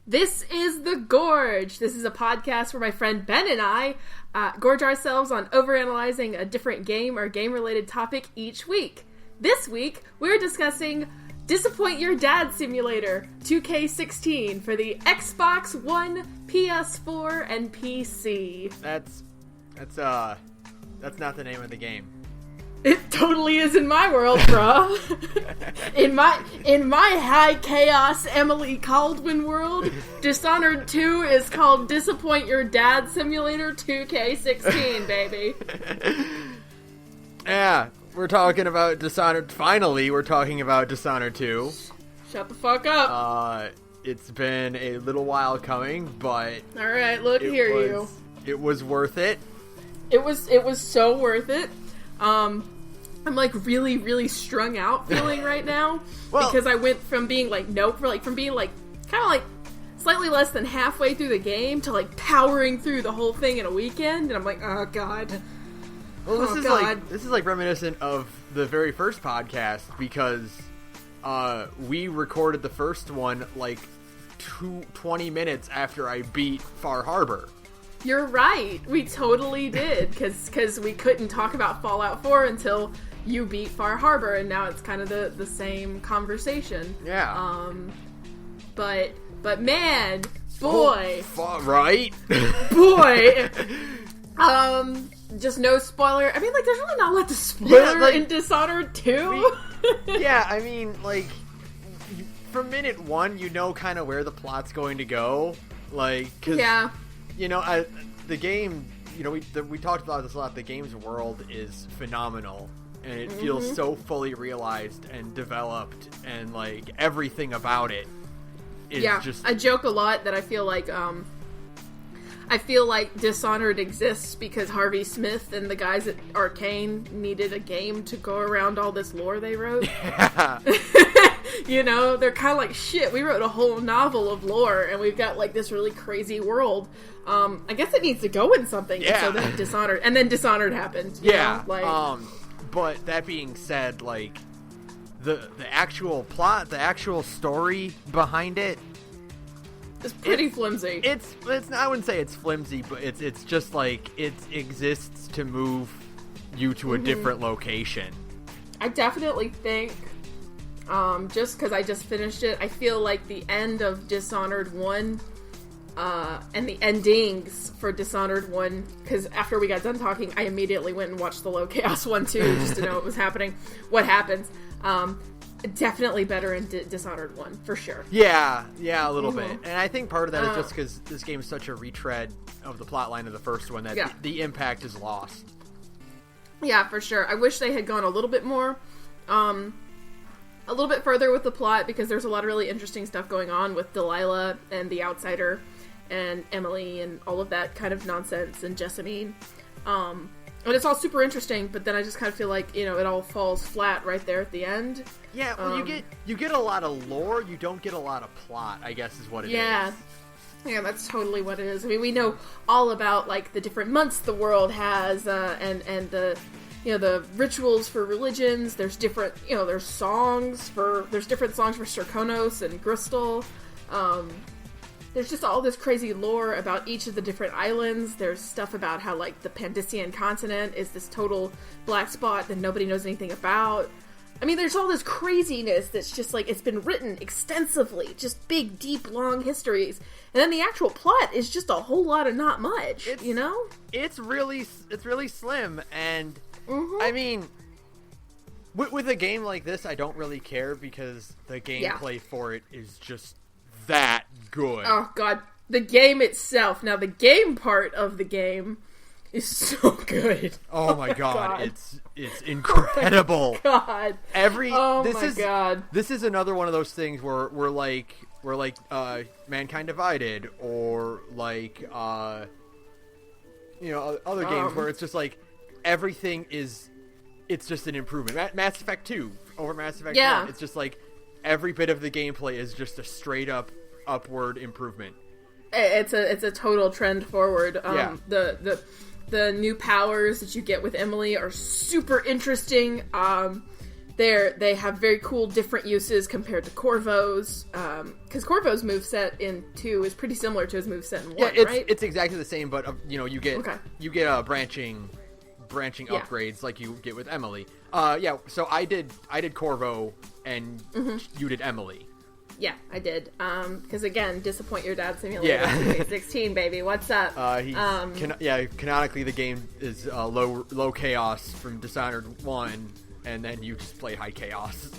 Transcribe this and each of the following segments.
This is The Gorge. This is a podcast where my friend Ben and I gorge ourselves on overanalyzing a different game or game-related topic each week. This week, we're discussing Disappoint Your Dad Simulator 2K16 for the Xbox One, PS4, and PC. That's not the name of the game. It totally is in my world, bruh. in my high chaos Emily Caldwin world, Dishonored 2 is called Disappoint Your Dad Simulator 2K16, baby. Yeah, we're talking about Dishonored. Finally, we're talking about Dishonored 2. Shut the fuck up. It's been a little while coming, but alright, look, you. It was worth it. It was so worth it. I'm like really, really strung out feeling right now because I went from being like from being like kind of like slightly less than halfway through the game to like powering through the whole thing in a weekend, and I'm like, oh god. Well, this is like reminiscent of the very first podcast because we recorded the first one like 20 minutes after I beat Far Harbor. You're right. We totally did because we couldn't talk about Fallout 4 until you beat Far Harbor, and now it's kind of the same conversation. Yeah. But man, boy. Right? Boy. Just no spoiler. I mean, like, there's really not a lot to spoiler in Dishonored 2. Yeah, I mean, like, from minute one, you know kind of where the plot's going to go. Like, cause, yeah. You know, the game, you know, we talked about this a lot. The game's world is phenomenal, and it feels so fully realized and developed, and like everything about it is just. I joke a lot that I feel like Dishonored exists because Harvey Smith and the guys at Arcane needed a game to go around all this lore they wrote. Yeah. You know, they're kind of like, shit, we wrote a whole novel of lore, and we've got, like, this really crazy world. I guess it needs to go in something. Yeah. And so then Dishonored happened. You know? Like, but that being said, like, the actual plot, the actual story behind it, it's pretty flimsy. It's I wouldn't say it's flimsy, but it's just, like, it exists to move you to a different location. I definitely think... just because I just finished it, I feel like the end of Dishonored 1, and the endings for Dishonored 1, because after we got done talking, I immediately went and watched the Low Chaos one too, just to know what was happening, what happens. Definitely better in Dishonored 1, for sure. Yeah, a little bit. And I think part of that is just because this game is such a retread of the plotline of the first one that the impact is lost. Yeah, for sure. I wish they had gone a little bit more, a little bit further with the plot, because there's a lot of really interesting stuff going on with Delilah and the Outsider and Emily and all of that kind of nonsense and Jessamine. And it's all super interesting, but then I just kind of feel like, you know, it all falls flat right there at the end. Yeah, well, you get a lot of lore, you don't get a lot of plot, I guess is what it is. Yeah, that's totally what it is. I mean, we know all about, like, the different months the world has, and the... You know, the rituals for religions, there's different, you know, there's different songs for Serkonos and Gristle. There's just all this crazy lore about each of the different islands. There's stuff about how, like, the Pandician continent is this total black spot that nobody knows anything about. I mean, there's all this craziness that's just, like, it's been written extensively. Just big, deep, long histories. And then the actual plot is just a whole lot of not much, you know? It's really slim, and... I mean, with a game like this, I don't really care because the gameplay for it is just that good. Oh, God. The game itself. Now, the game part of the game is so good. Oh, my God. It's incredible. Oh, my God. This is another one of those things where we're like Mankind Divided, or like, you know, other games where it's just like, everything it's just an improvement. Mass Effect 2 over Mass Effect 1. It's just like every bit of the gameplay is just a straight up upward improvement. It's a total trend forward. The new powers that you get with Emily are super interesting. They have very cool different uses compared to Corvo's, because Corvo's moveset in 2 is pretty similar to his moveset in 1, right? It's exactly the same, but you get branching upgrades like you get with Emily. So I did Corvo and you did Emily. Yeah, I did. Because again, disappoint your dad simulator. 16, baby. What's up? Canonically the game is low chaos from Dishonored 1, and then you just play high chaos.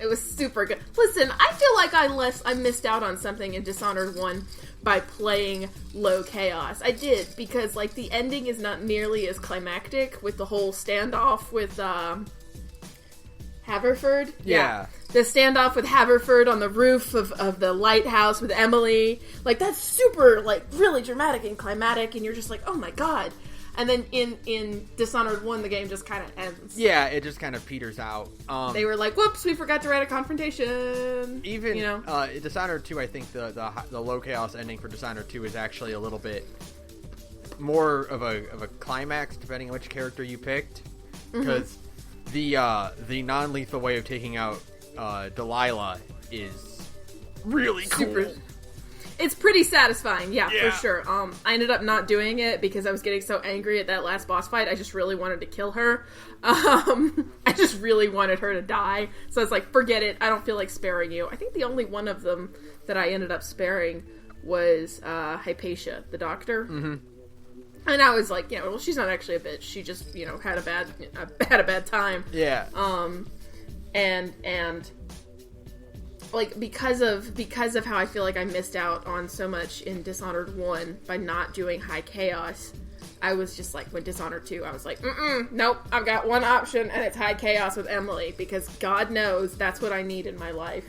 It was super good. Listen, I feel like I missed out on something in Dishonored 1 by playing low chaos. I did, because like the ending is not nearly as climactic with the whole standoff with Haverford. Yeah. The standoff with Haverford on the roof of the lighthouse with Emily. Like, that's super, like, really dramatic and climatic, and you're just like, oh my god. And then in Dishonored 1, the game just kind of ends. Yeah, it just kind of peters out. They were like, whoops, we forgot to write a confrontation. Even, Dishonored 2, I think the low chaos ending for Dishonored 2 is actually a little bit more of a climax, depending on which character you picked. Because the non-lethal way of taking out Delilah is really cool. It's pretty satisfying, yeah, for sure. I ended up not doing it because I was getting so angry at that last boss fight. I just really wanted to kill her. I just really wanted her to die. So I was like, forget it. I don't feel like sparing you. I think the only one of them that I ended up sparing was Hypatia, the doctor. Mm-hmm. And I was like, well, she's not actually a bitch. She just, had a bad time. Yeah. And like because of how I feel like I missed out on so much in Dishonored 1 by not doing high chaos, I was just like, when Dishonored 2, I was like, nope, I've got one option, and it's high chaos with Emily, because God knows that's what I need in my life.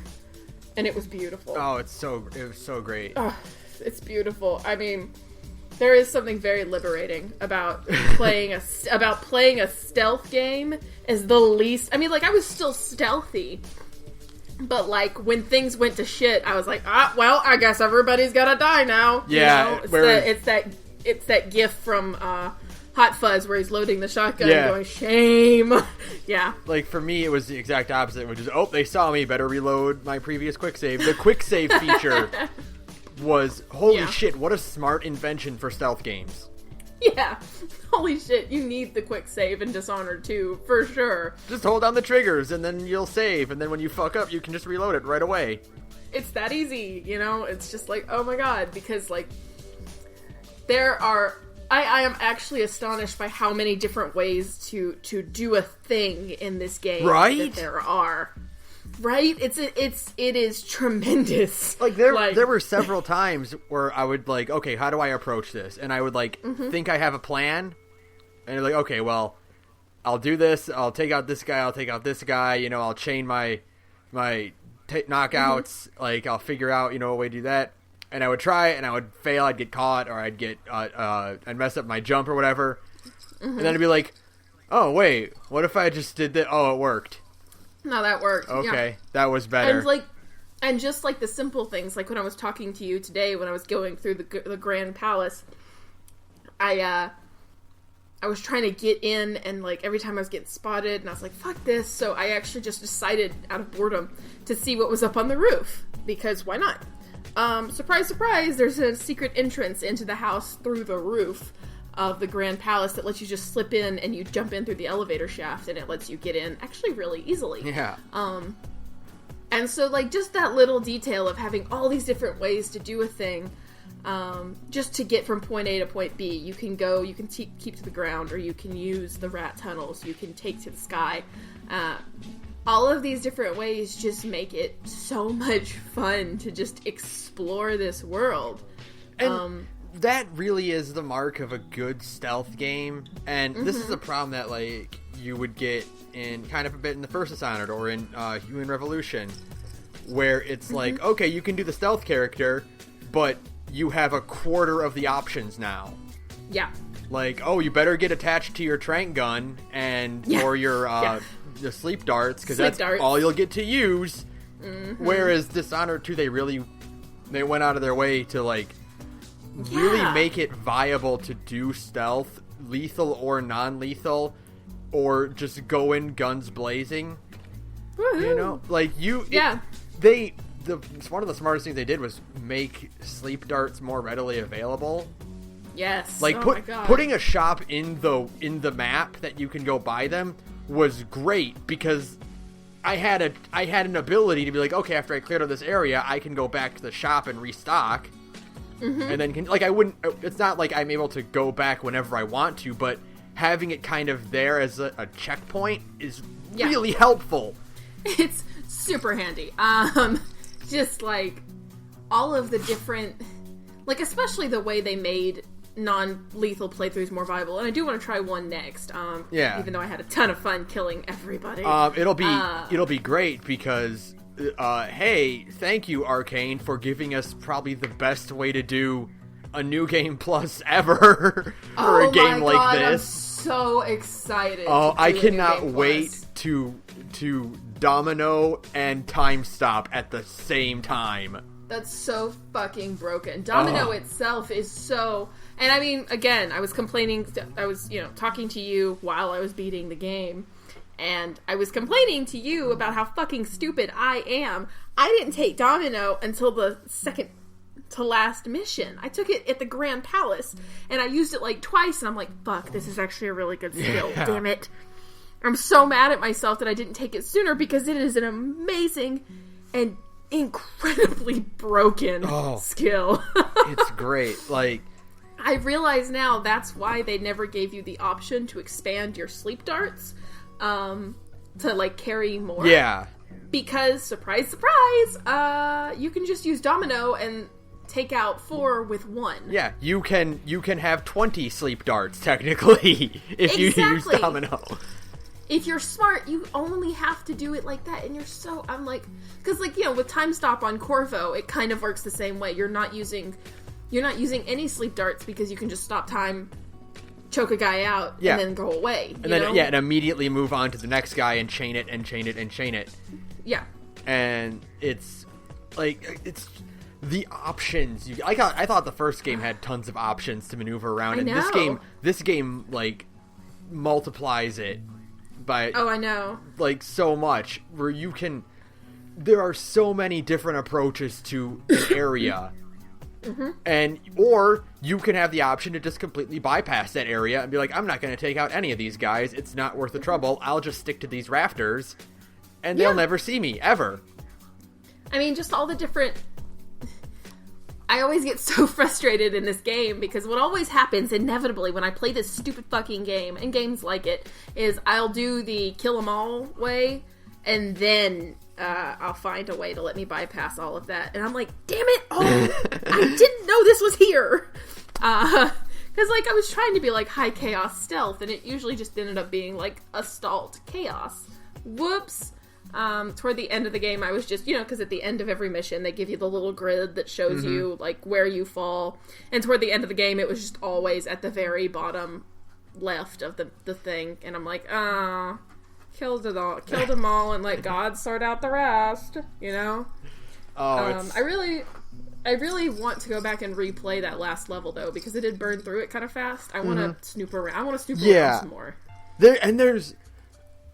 And it was beautiful. Oh, it was so great. Oh, it's beautiful. I mean, there is something very liberating about playing a stealth game as the least. I mean, like, I was still stealthy, but like when things went to shit, I was like, well, I guess everybody's gotta die now. Yeah, it's that gif from Hot Fuzz where he's loading the shotgun and going, shame. Yeah. Like, for me, it was the exact opposite, which is, they saw me, better reload my previous quick save. The quick save feature was, holy shit, what a smart invention for stealth games. Yeah. Holy shit, you need the quick save in Dishonored 2, for sure. Just hold down the triggers, and then you'll save, and then when you fuck up, you can just reload it right away. It's that easy, It's just like, oh my god, because, like, there are... I am actually astonished by how many different ways to do a thing in this game. Right? That there are. Right? It is tremendous. Like, there were several times where I would, like, okay, how do I approach this? And I would, like, think I have a plan. And you're like, okay, well, I'll do this. I'll take out this guy. I'll take out this guy. I'll chain my knockouts. Like, I'll figure out, a way to do that. And I would try, and I would fail. I'd get caught, or I'd get, I'd mess up my jump or whatever. And then I'd be like, oh, wait, what if I just did that? Oh, it worked. No, that worked. Okay, that was better. And just like the simple things, like when I was talking to you today, when I was going through the Grand Palace, I was trying to get in, and like every time I was getting spotted, and I was like, fuck this. So I actually just decided, out of boredom, to see what was up on the roof, because why not? Surprise, surprise, there's a secret entrance into the house through the roof of the Grand Palace that lets you just slip in, and you jump in through the elevator shaft, and it lets you get in actually really easily. Yeah. And so, like, just that little detail of having all these different ways to do a thing, just to get from point A to point B. You can keep to the ground, or you can use the rat tunnels, you can take to the sky. All of these different ways just make it so much fun to just explore this world. And that really is the mark of a good stealth game. And this is a problem that, like, you would get in kind of a bit in the first Dishonored or in Human Revolution, where it's like, okay, you can do the stealth character, but you have a quarter of the options now. Yeah. Like, oh, you better get attached to your trank gun or your the sleep darts, because that's all you'll get to use. Whereas Dishonored 2, they went out of their way to, like, really make it viable to do stealth, lethal or non-lethal, or just go in guns blazing. Woo-hoo. You know, like Yeah. One of the smartest things they did was make sleep darts more readily available. Yes. Like my God. putting a shop in the map that you can go buy them was great, because I had an ability to be like, okay, after I cleared out this area, I can go back to the shop and restock. Mm-hmm. And then it's not like I'm able to go back whenever I want to, but having it kind of there as a checkpoint is really helpful. It's super handy. Just like all of the different, like especially the way they made non-lethal playthroughs more viable, and I do want to try one next. Even though I had a ton of fun killing everybody. It'll be great because, hey, thank you Arcane for giving us probably the best way to do a new game plus ever for a game like this. I'm so excited. Oh, I cannot wait to domino and time stop at the same time. That's so fucking broken. Domino itself is so... And I mean, again, I was complaining... I was, talking to you while I was beating the game. And I was complaining to you about how fucking stupid I am. I didn't take Domino until the second to last mission. I took it at the Grand Palace. And I used it like twice. And I'm like, fuck, this is actually a really good skill. Yeah. Damn it. I'm so mad at myself that I didn't take it sooner, because it is an amazing and incredibly broken skill. It's great. Like, I realize now that's why they never gave you the option to expand your sleep darts to like carry more. Yeah. Because surprise, surprise, you can just use Domino and take out 4 with 1. Yeah, you can have 20 sleep darts technically if you use Domino. If you're smart, you only have to do it like that, and I'm like, because like, with Time Stop on Corvo, it kind of works the same way. You're not using any sleep darts because you can just stop time, choke a guy out, and then go away. And then and immediately move on to the next guy and chain it and chain it and chain it. Yeah. And it's like, it's the options. I thought the first game had tons of options to maneuver around, and this game like multiplies it by I know, like so much, where there are so many different approaches to an area. Mm-hmm. Or you can have the option to just completely bypass that area and be like, I'm not going to take out any of these guys. It's not worth the trouble. I'll just stick to these rafters, and they'll never see me, ever. I mean, just all the different... I always get so frustrated in this game, because what always happens, inevitably, when I play this stupid fucking game, and games like it, is I'll do the kill 'em all way, and then... I'll find a way to let me bypass all of that. And I'm like, damn it! I didn't know this was here! Because, like, I was trying to be, like, high chaos stealth, and it usually just ended up being, like, a stalled chaos. Whoops! Toward the end of the game, I was just, because at the end of every mission, they give you the little grid that shows you, like, where you fall. And toward the end of the game, it was just always at the very bottom left of the thing. And I'm like, killed them all, and let God sort out the rest, I really want to go back and replay that last level, though, because it did burn through it kind of fast. I want to snoop around. I want to snoop around some more.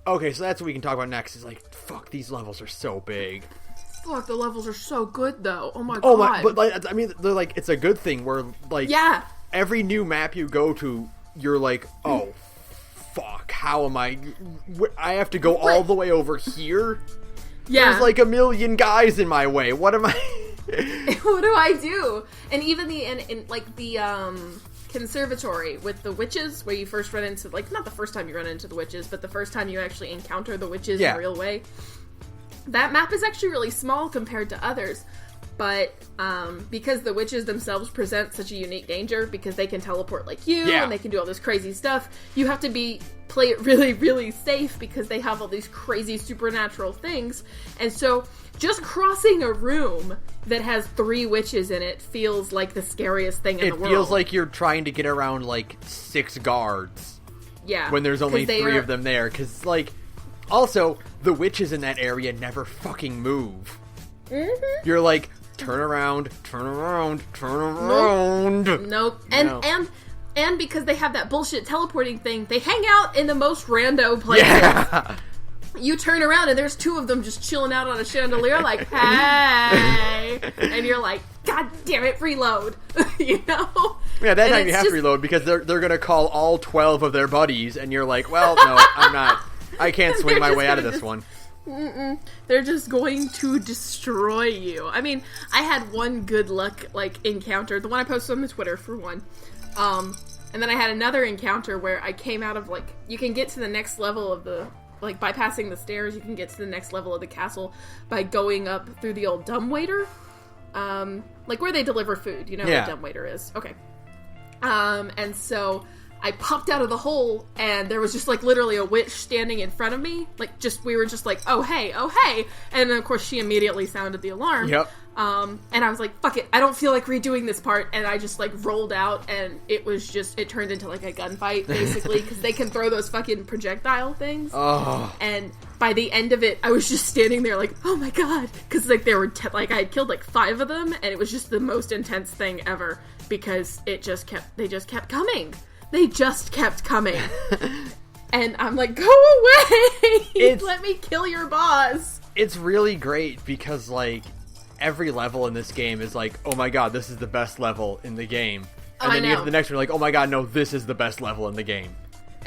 Okay, so that's what we can talk about next, is like, fuck, these levels are so big. Fuck, the levels are so good, though. Oh my god. But, like, I mean, they're like, it's a good thing where, like, every new map you go to, you're like, oh, fuck, how am I have to go all the way over here? Yeah. There's like a million guys in my way. What am I... What do I do? And even in the conservatory with the witches, where you first run into, like, not the first time you run into the witches, but the first time you actually encounter the witches in a real way. That map is actually really small compared to others. But because the witches themselves present such a unique danger, because they can teleport like you, and they can do all this crazy stuff, you have to play it really, really safe, because they have all these crazy supernatural things. And so just crossing a room that has 3 witches in it feels like the scariest thing in the world. It feels like you're trying to get around, like, 6 guards. Yeah. When there's only 3 of them there. Because, like, also, the witches in that area never fucking move. Mm-hmm. You're like... Turn around. Nope. And because they have that bullshit teleporting thing, they hang out in the most rando places. Yeah. You turn around and there's two of them just chilling out on a chandelier like, hey! And you're like, God damn it, reload! You know? Yeah, that time you have to reload because they're going to call all 12 of their buddies and you're like, well, no, I'm not. I can't swing my way out of this one. They're just going to destroy you. I mean, I had one good luck, encounter. The one I posted on the Twitter, for one. And then I had another encounter where I came out of, you can get to the next level of the... bypassing the stairs, you can get to the next level of the castle by going up through the old dumbwaiter. Where they deliver food, you know where the dumbwaiter is. Okay. And so I popped out of the hole, and there was just, literally a witch standing in front of me. We were just oh, hey. And then, of course, she immediately sounded the alarm. Yep. And I was like, fuck it, I don't feel like redoing this part, and I just, rolled out, and it turned into, a gunfight, basically, because they can throw those fucking projectile things. Oh. And by the end of it, I was just standing there oh my god, because, there were, I had killed, 5 of them, and it was just the most intense thing ever, because they just kept coming. They just kept coming. And I'm like, go away! Let me kill your boss! It's really great, because, every level in this game is oh my god, this is the best level in the game. And then you get to the next one, you're oh my god, no, this is the best level in the game.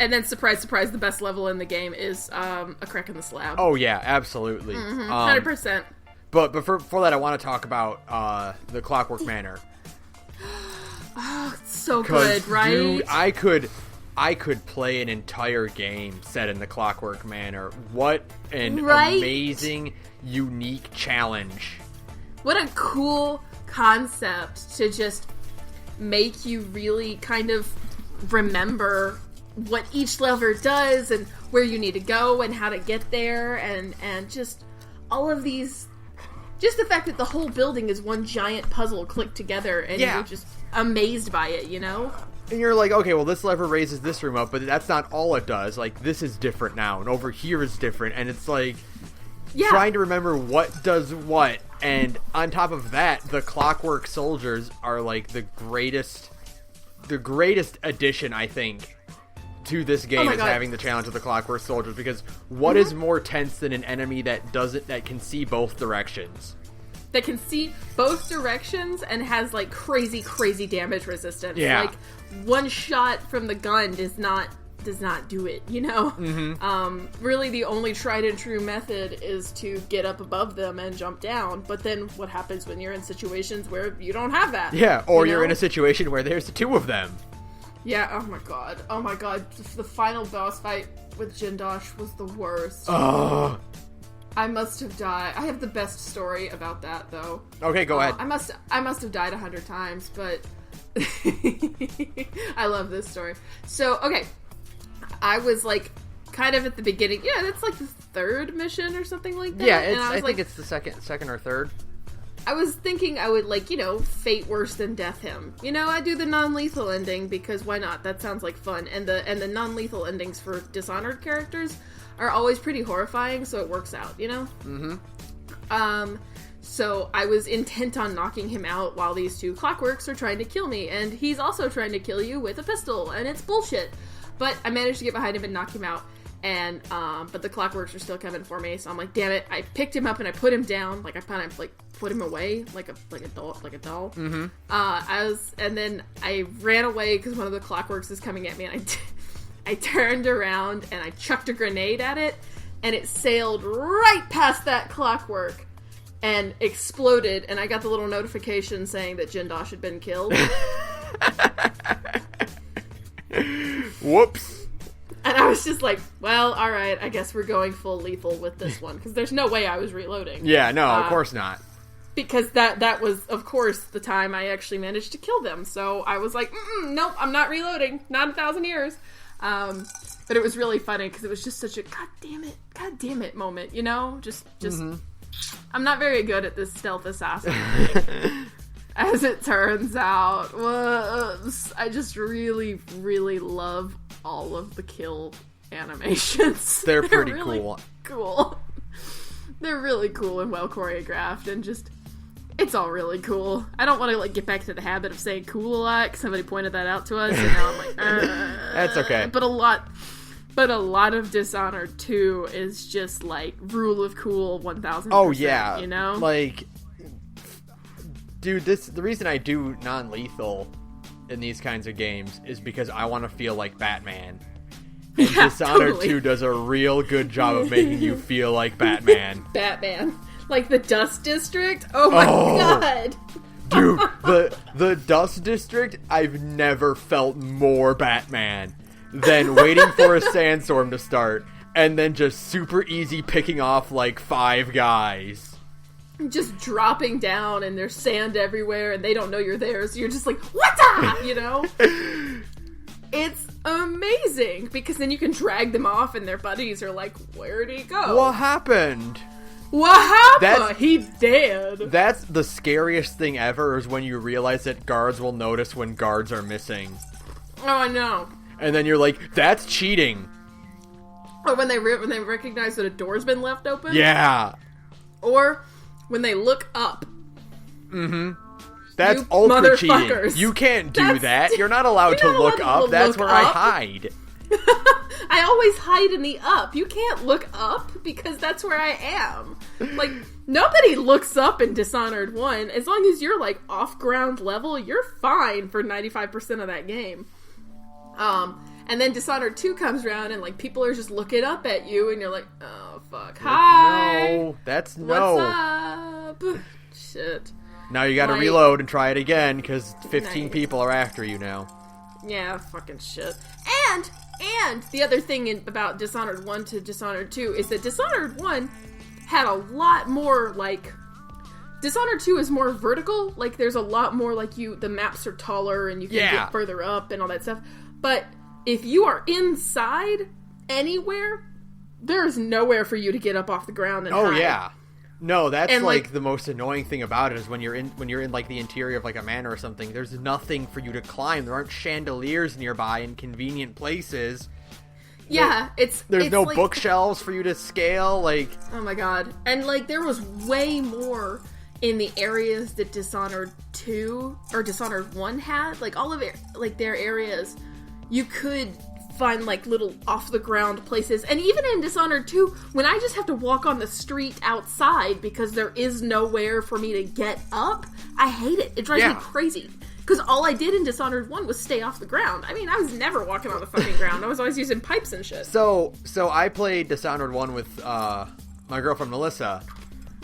And then, surprise, surprise, the best level in the game is a crack in the slab. Oh yeah, absolutely. 100%. But before that, I want to talk about the Clockwork Manor. Oh, it's so good, right? Dude, I could play an entire game set in the Clockwork Manor. What an amazing, unique challenge. What a cool concept to just make you really kind of remember what each level does and where you need to go and how to get there and just all of these... Just the fact that the whole building is one giant puzzle clicked together and you're just amazed by it, you know? And you're like, okay, well, this lever raises this room up, but that's not all it does. This is different now, and over here is different, and it's trying to remember what does what. And on top of that, the Clockwork Soldiers are the greatest addition, I think, to this game is having the challenge of the Clockwork Soldiers, because what is more tense than an enemy that can see both directions? That can see both directions and has crazy damage resistance. Yeah. One shot from the gun does not do it, you know? Mm-hmm. Really the only tried and true method is to get up above them and jump down, but then what happens when you're in situations where you don't have that? Yeah, or you're in a situation where there's 2 of them. Yeah, oh my god, the final boss fight with Jindosh was the worst. Oh. I must have died. I have the best story about that, though. Okay, go ahead. I must have died 100 times, but I love this story. So, okay, I was kind of at the beginning. Yeah, that's the 3rd mission or something like that. Yeah, I think it's the second or third. I was thinking I would, fate worse than death him. I do the non-lethal ending, because why not? That sounds like fun. And the non-lethal endings for Dishonored characters are always pretty horrifying, so it works out, you know? Mm-hmm. So I was intent on knocking him out while these 2 Clockworks are trying to kill me, and he's also trying to kill you with a pistol, and it's bullshit. But I managed to get behind him and knock him out. And, but the Clockworks are still coming for me, so I'm like, damn it. I picked him up and I put him down, I kind of, put him away, like a doll. Mm-hmm. And then I ran away because one of the Clockworks is coming at me, and I turned around and I chucked a grenade at it, and it sailed right past that Clockwork and exploded, and I got the little notification saying that Jindosh had been killed. Whoops. And I was just like, well, alright, I guess we're going full lethal with this one, because there's no way I was reloading. Yeah, no, of course not. Because that was, of course, the time I actually managed to kill them, so I was like, nope, I'm not reloading, not 1,000 years. But it was really funny, because it was just such a god damn it moment, you know? Just mm-hmm. I'm not very good at this stealth assassin. As it turns out. Whoops. I just really, really love all of the kill animations. They're pretty really cool. They're really cool and well choreographed, and just, it's all really cool. I don't want to get back to the habit of saying cool a lot, because somebody pointed that out to us, and now I'm like, That's okay. But a lot But a lot of Dishonored 2 is just, like, rule of cool 1000%. Oh, yeah. You know? Like, dude, the reason I do non-lethal in these kinds of games is because I want to feel like Batman. And Yeah, Dishonored totally. 2 does a real good job of making you feel like Batman. Batman. Like the Dust District? Oh my god! Dude, the Dust District, I've never felt more Batman than waiting for a sandstorm to start and then just super easy picking off like 5 guys. Just dropping down and there's sand everywhere and they don't know you're there, so you're just like, what? You know? It's amazing because then you can drag them off and their buddies are like, where'd he go? What happened? What happened? He's dead. That's the scariest thing ever, is when you realize that guards will notice when guards are missing. Oh, I know. And then you're like, that's cheating. Or when they recognize that a door's been left open. Yeah. Or when they look up. Mm-hmm. That's You ultra cheating. motherfuckers. You can't do that. You're not allowed to look up. That's where I hide. I always hide in the up. You can't look up because that's where I am. Like, nobody looks up in Dishonored 1. As long as you're, like, off-ground level, you're fine for 95% of that game. And then Dishonored 2 comes around and, like, people are just looking up at you and you're like, oh, fuck. Hi! No. That's no. What's up? Shit. Now you gotta Like, reload and try it again, because 15 nice. people are after you now. Yeah, fucking shit. And the other thing about Dishonored 1 to Dishonored 2 is that Dishonored 1 had a lot more, like... Dishonored 2 is more vertical. Like, there's a lot more, like, the maps are taller and you can get further up and all that stuff. But if you are inside anywhere, there's nowhere for you to get up off the ground and hide. Yeah. No, that's And, like the most annoying thing about it is when you're in like the interior of like a manor or something, there's nothing for you to climb. There aren't chandeliers nearby in convenient places. Yeah, There's no like, bookshelves for you to scale, like... Oh my god. And, like, there was way more in the areas that Dishonored 2 or Dishonored 1 had. Like, all of it, like, their areas, you could find, like, little off-the-ground places. And even in Dishonored 2, when I just have to walk on the street outside because there is nowhere for me to get up, I hate it. It drives me crazy. Because all I did in Dishonored 1 was stay off the ground. I mean, I was never walking on the fucking ground. I was always using pipes and shit. So I played Dishonored 1 with my girlfriend Melissa.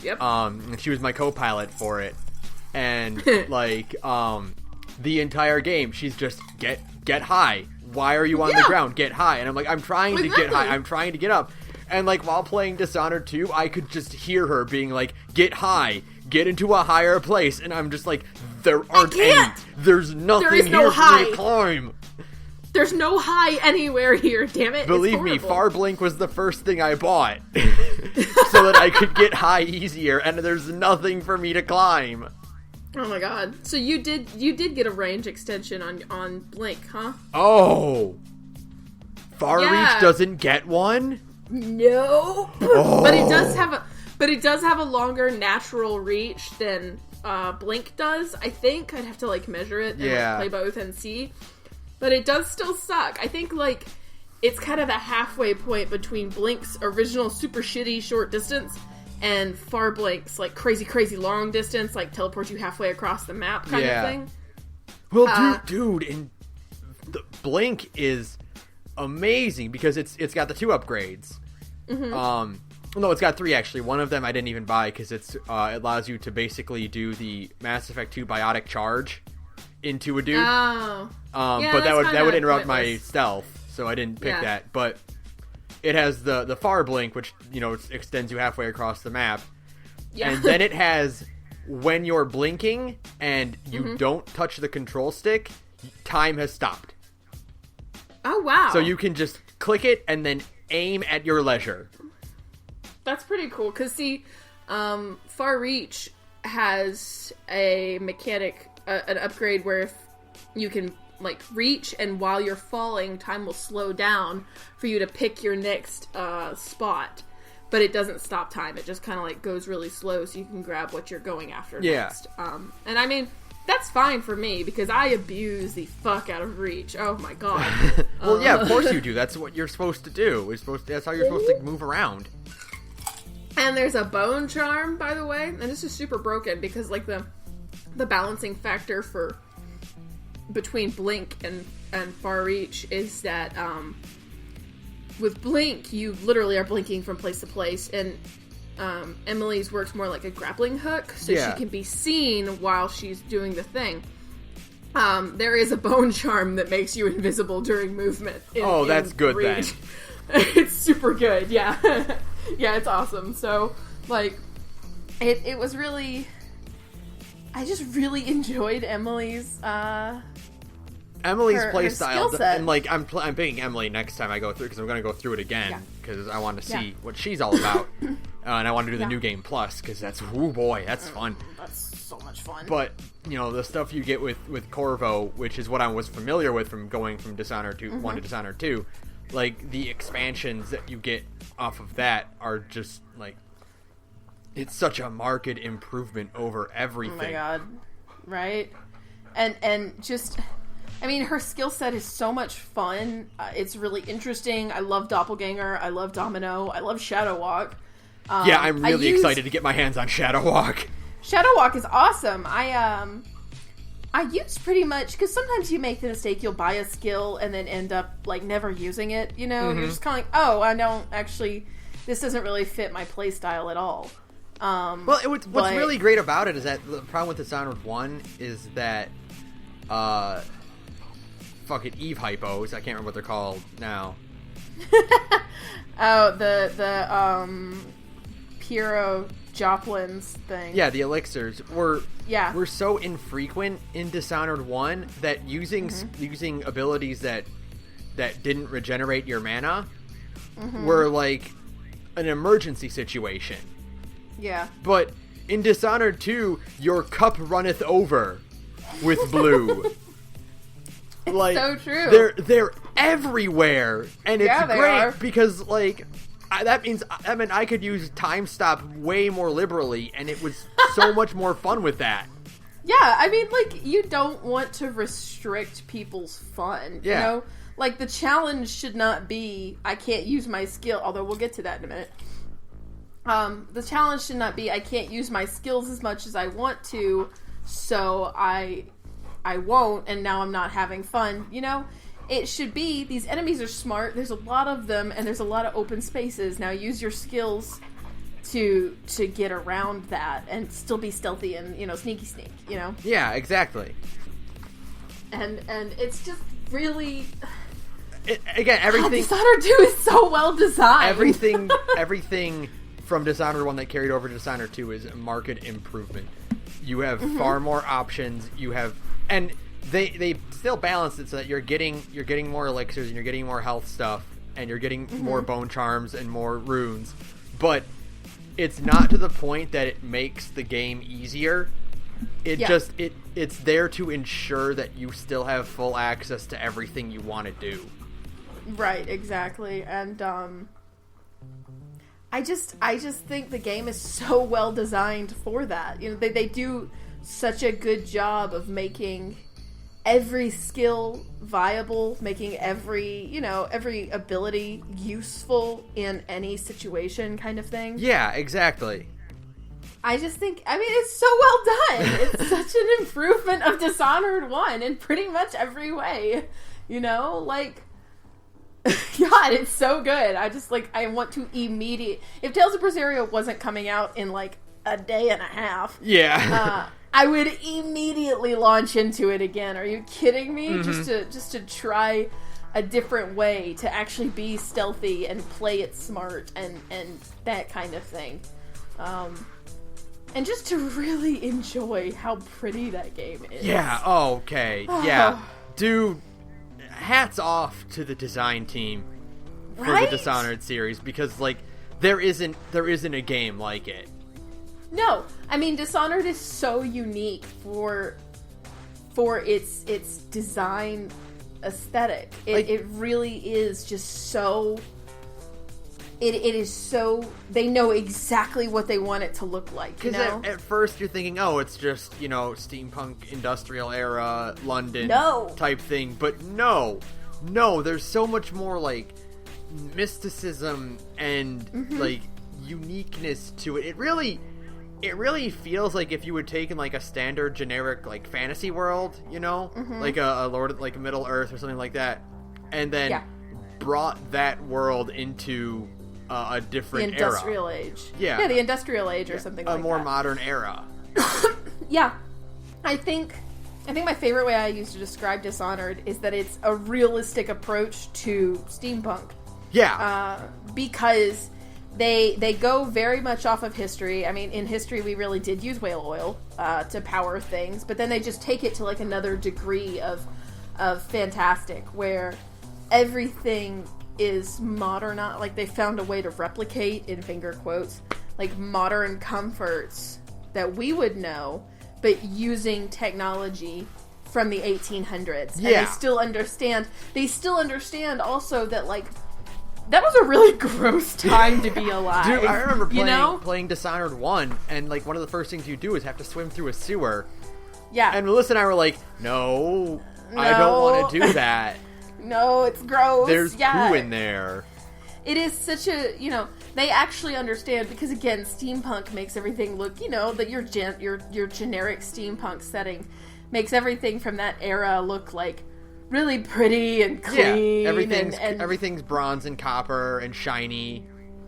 Yep. And she was my co-pilot for it. And, like, the entire game, she's just, get high. Why are you on the ground? Get high. And I'm like, I'm trying to get high. I'm trying to get up. And, like, while playing Dishonored 2, I could just hear her being like, get high. Get into a higher place. And I'm just like, there aren't any. There's nothing here for me to climb. There's no high anywhere here, damn it. Believe me, Farblink was the first thing I bought. So that I could get high easier. And there's nothing for me to climb. Oh my god. So you did get a range extension on Blink, huh? Oh. Far Reach doesn't get one? No. Oh. But it does have a longer natural reach than Blink does, I think. I'd have to like measure it and like, play both and see. But it does still suck. I think like it's kind of the halfway point between Blink's original super shitty short distance and Far Blink's like crazy long distance, like teleports you halfway across the map kind of thing. Well, dude, and the Blink is amazing because it's got the 2 upgrades. Mm-hmm. No, it's got 3 actually. One of them I didn't even buy because it allows you to basically do the Mass Effect 2 biotic charge into a dude. Oh. But that would interrupt my stealth, so I didn't pick that. But it has the Far Blink, which, you know, extends you halfway across the map. Yeah. And then it has, when you're blinking and you don't touch the control stick, time has stopped. Oh, wow. So you can just click it and then aim at your leisure. That's pretty cool, because see, Far Reach has a mechanic, an upgrade where if you can like reach, and while you're falling, time will slow down for you to pick your next spot. But it doesn't stop time. It just kind of like goes really slow so you can grab what you're going after next. And I mean, that's fine for me because I abuse the fuck out of Reach. Oh my god. Well, yeah, of course you do. That's what you're supposed to do. That's how you're supposed to move around. And there's a bone charm, by the way, and this is super broken because like the balancing factor for between Blink and Far Reach is that with Blink you literally are blinking from place to place, and Emily's works more like a grappling hook, so she can be seen while she's doing the thing. There is a bone charm that makes you invisible during movement. That's good Reach. Then. It's super good, yeah. Yeah, it's awesome. So, like, it was really... I just really enjoyed Emily's playstyle, and like I'm picking Emily next time I go through because I'm going to go through it again because I want to see what she's all about, and I want to do the new game plus because that's that's fun. That's so much fun. But you know the stuff you get with Corvo, which is what I was familiar with from going from Dishonored 1 to Dishonored 2, like the expansions that you get off of that are just like. It's such a marked improvement over everything. Oh my god. Right? And just... I mean, her skill set is so much fun. It's really interesting. I love Doppelganger. I love Domino. I love Shadow Walk. I'm really excited to get my hands on Shadow Walk. Shadow Walk is awesome. I use pretty much... Because sometimes you make the mistake, you'll buy a skill and then end up, like, never using it, you know? You're just kind of like, I don't actually... This doesn't really fit my playstyle at all. What's really great about it is that the problem with Dishonored 1 is that, fucking Eve hypos, I can't remember what they're called now. the Piero Joplin's thing. Yeah, the elixirs were so infrequent in Dishonored 1 that using abilities that didn't regenerate your mana were like an emergency situation. Yeah. But in Dishonored 2, your cup runneth over with blue. Like, so true. They're everywhere, and it's great because like that means I could use time stop way more liberally, and it was so much more fun with that. Yeah, I mean, like, you don't want to restrict people's fun. Yeah. You know, like the challenge should not be I can't use my skill. Although we'll get to that in a minute. The challenge should not be I can't use my skills as much as I want to, so I won't, and now I'm not having fun. You know, it should be these enemies are smart. There's a lot of them, and there's a lot of open spaces. Now use your skills to get around that and still be stealthy and sneaky sneak. You know. Yeah, exactly. And it's just really. Everything. Dishonored 2 is so well designed. Everything from Dishonored 1 that carried over to Dishonored 2 is a marked improvement. You have far more options. You have, and they still balance it so that you're getting more elixirs and you're getting more health stuff and you're getting more bone charms and more runes, but it's not to the point that it makes the game easier. It's there to ensure that you still have full access to everything you want to do. Right, exactly. And I just think the game is so well designed for that. You know, they do such a good job of making every skill viable, making every ability useful in any situation kind of thing. Yeah, exactly. I just think, it's so well done. It's such an improvement of Dishonored 1 in pretty much every way. You know, like, God, it's so good. I want to if Tales of Berseria wasn't coming out in, like, a day and a half. Yeah. I would immediately launch into it again. Are you kidding me? Just to try a different way to actually be stealthy and play it smart and that kind of thing. And just to really enjoy how pretty that game is. Yeah, okay. Yeah. Dude, hats off to the design team for the Dishonored series because, like, there isn't a game like it. No, Dishonored is so unique for its aesthetic. It really is just so it is so... They know exactly what they want it to look like, you know? Because at first you're thinking, oh, it's just, you know, steampunk, industrial era, London type thing. But no, there's so much more, like, mysticism and, like, uniqueness to it. It really feels like if you had taken, like, a standard generic, like, fantasy world, you know? Like a Lord of, like, Middle Earth or something like that. And then brought that world into a different era. The industrial age. Yeah. Yeah, the industrial age or something like that. A more modern era. Yeah. I think my favorite way I use to describe Dishonored is that it's a realistic approach to steampunk. Yeah. Because they go very much off of history. I mean, in history, we really did use whale oil to power things, but then they just take it to, like, another degree of fantastic, where everything is modern. Like, they found a way to replicate, in finger quotes, like, modern comforts that we would know, but using technology from the 1800s. Yeah. And they still understand also that, like, that was a really gross time to be alive. Dude, I remember playing Dishonored 1, and, like, one of the first things you do is have to swim through a sewer. Yeah. And Melissa and I were like, no, I don't want to do that. No, it's gross. There's poo in there. It is such a, you know, they actually understand, because, again, steampunk makes everything look, you know, that your generic steampunk setting makes everything from that era look, like, really pretty and clean. Yeah, everything's bronze and copper and shiny.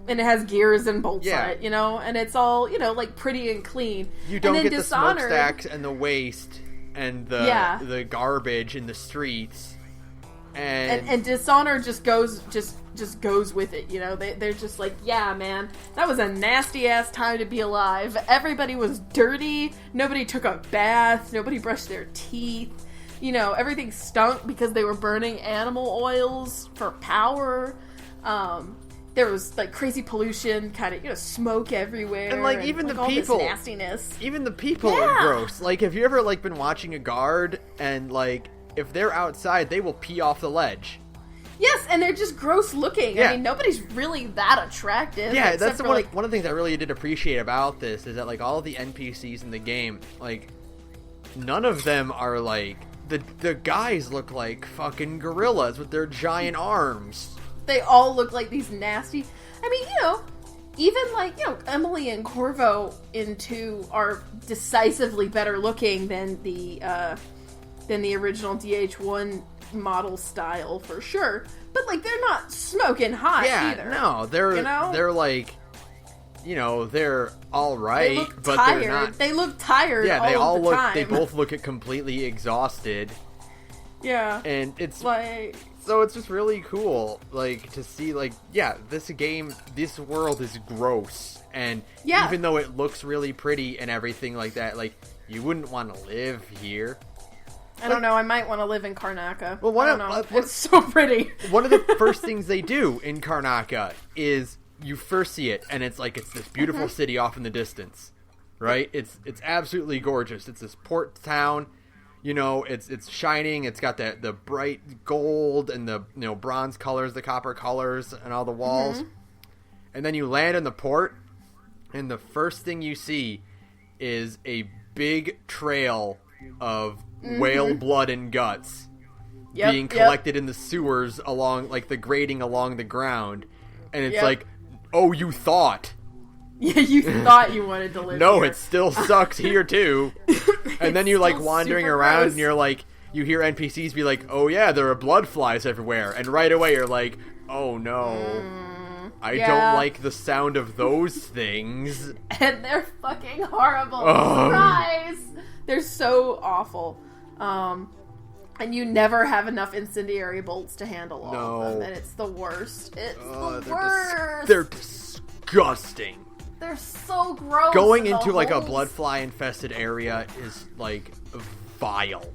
And it has gears and bolts on it, you know? And it's all, you know, like, pretty and clean. You don't get the smokestacks and the waste and the garbage in the streets. And Dishonored just goes with it, you know? They're just like, yeah, man, that was a nasty-ass time to be alive. Everybody was dirty. Nobody took a bath. Nobody brushed their teeth. You know, everything stunk because they were burning animal oils for power. There was, like, crazy pollution, kind of, you know, smoke everywhere. And, like, even the all people. This nastiness. Even the people are gross. Like, have you ever, like, been watching a guard and, like, if they're outside, they will pee off the ledge. Yes, and they're just gross looking. Yeah. I mean, nobody's really that attractive. Yeah, that's one of the things I really did appreciate about this is that, like, all of the NPCs in the game, like, none of them are, like, the guys look like fucking gorillas with their giant arms. They all look like these nasty... I mean, you know, even, like, you know, Emily and Corvo in 2 are decisively better looking than the original DH1 model style, for sure. But, like, they're not smoking hot either. No, they're like, you know, they're all right, but tired. They're not. They look tired. Yeah, they They both look completely exhausted. Yeah, and it's like, so it's just really cool, like, to see, like, yeah, this world is gross, and even though it looks really pretty and everything like that, like, you wouldn't want to live here. I don't know. I might want to live in Karnaka. Well, I don't know. It's so pretty. One of the first things they do in Karnaka is you first see it, and it's like it's this beautiful city off in the distance, right? It's absolutely gorgeous. It's this port town, you know. It's shining. It's got the bright gold and the, you know, bronze colors, the copper colors, and all the walls. And then you land in the port, and the first thing you see is a big trail of whale blood and guts being collected in the sewers along, like, the grating along the ground. And it's like, oh, you thought. Yeah, you thought you wanted to live No, here. it still sucks here, too. And then you're, like, wandering around, and you're, like, you hear NPCs be like, oh, yeah, there are blood flies everywhere. And right away you're like, oh, no. I don't like the sound of those things. And they're fucking horrible. Surprise! They're so awful. And you never have enough incendiary bolts to handle all of them. And it's the worst. It's the worst. They're disgusting. They're so gross. Going into, like, a blood fly infested area is, like, vile.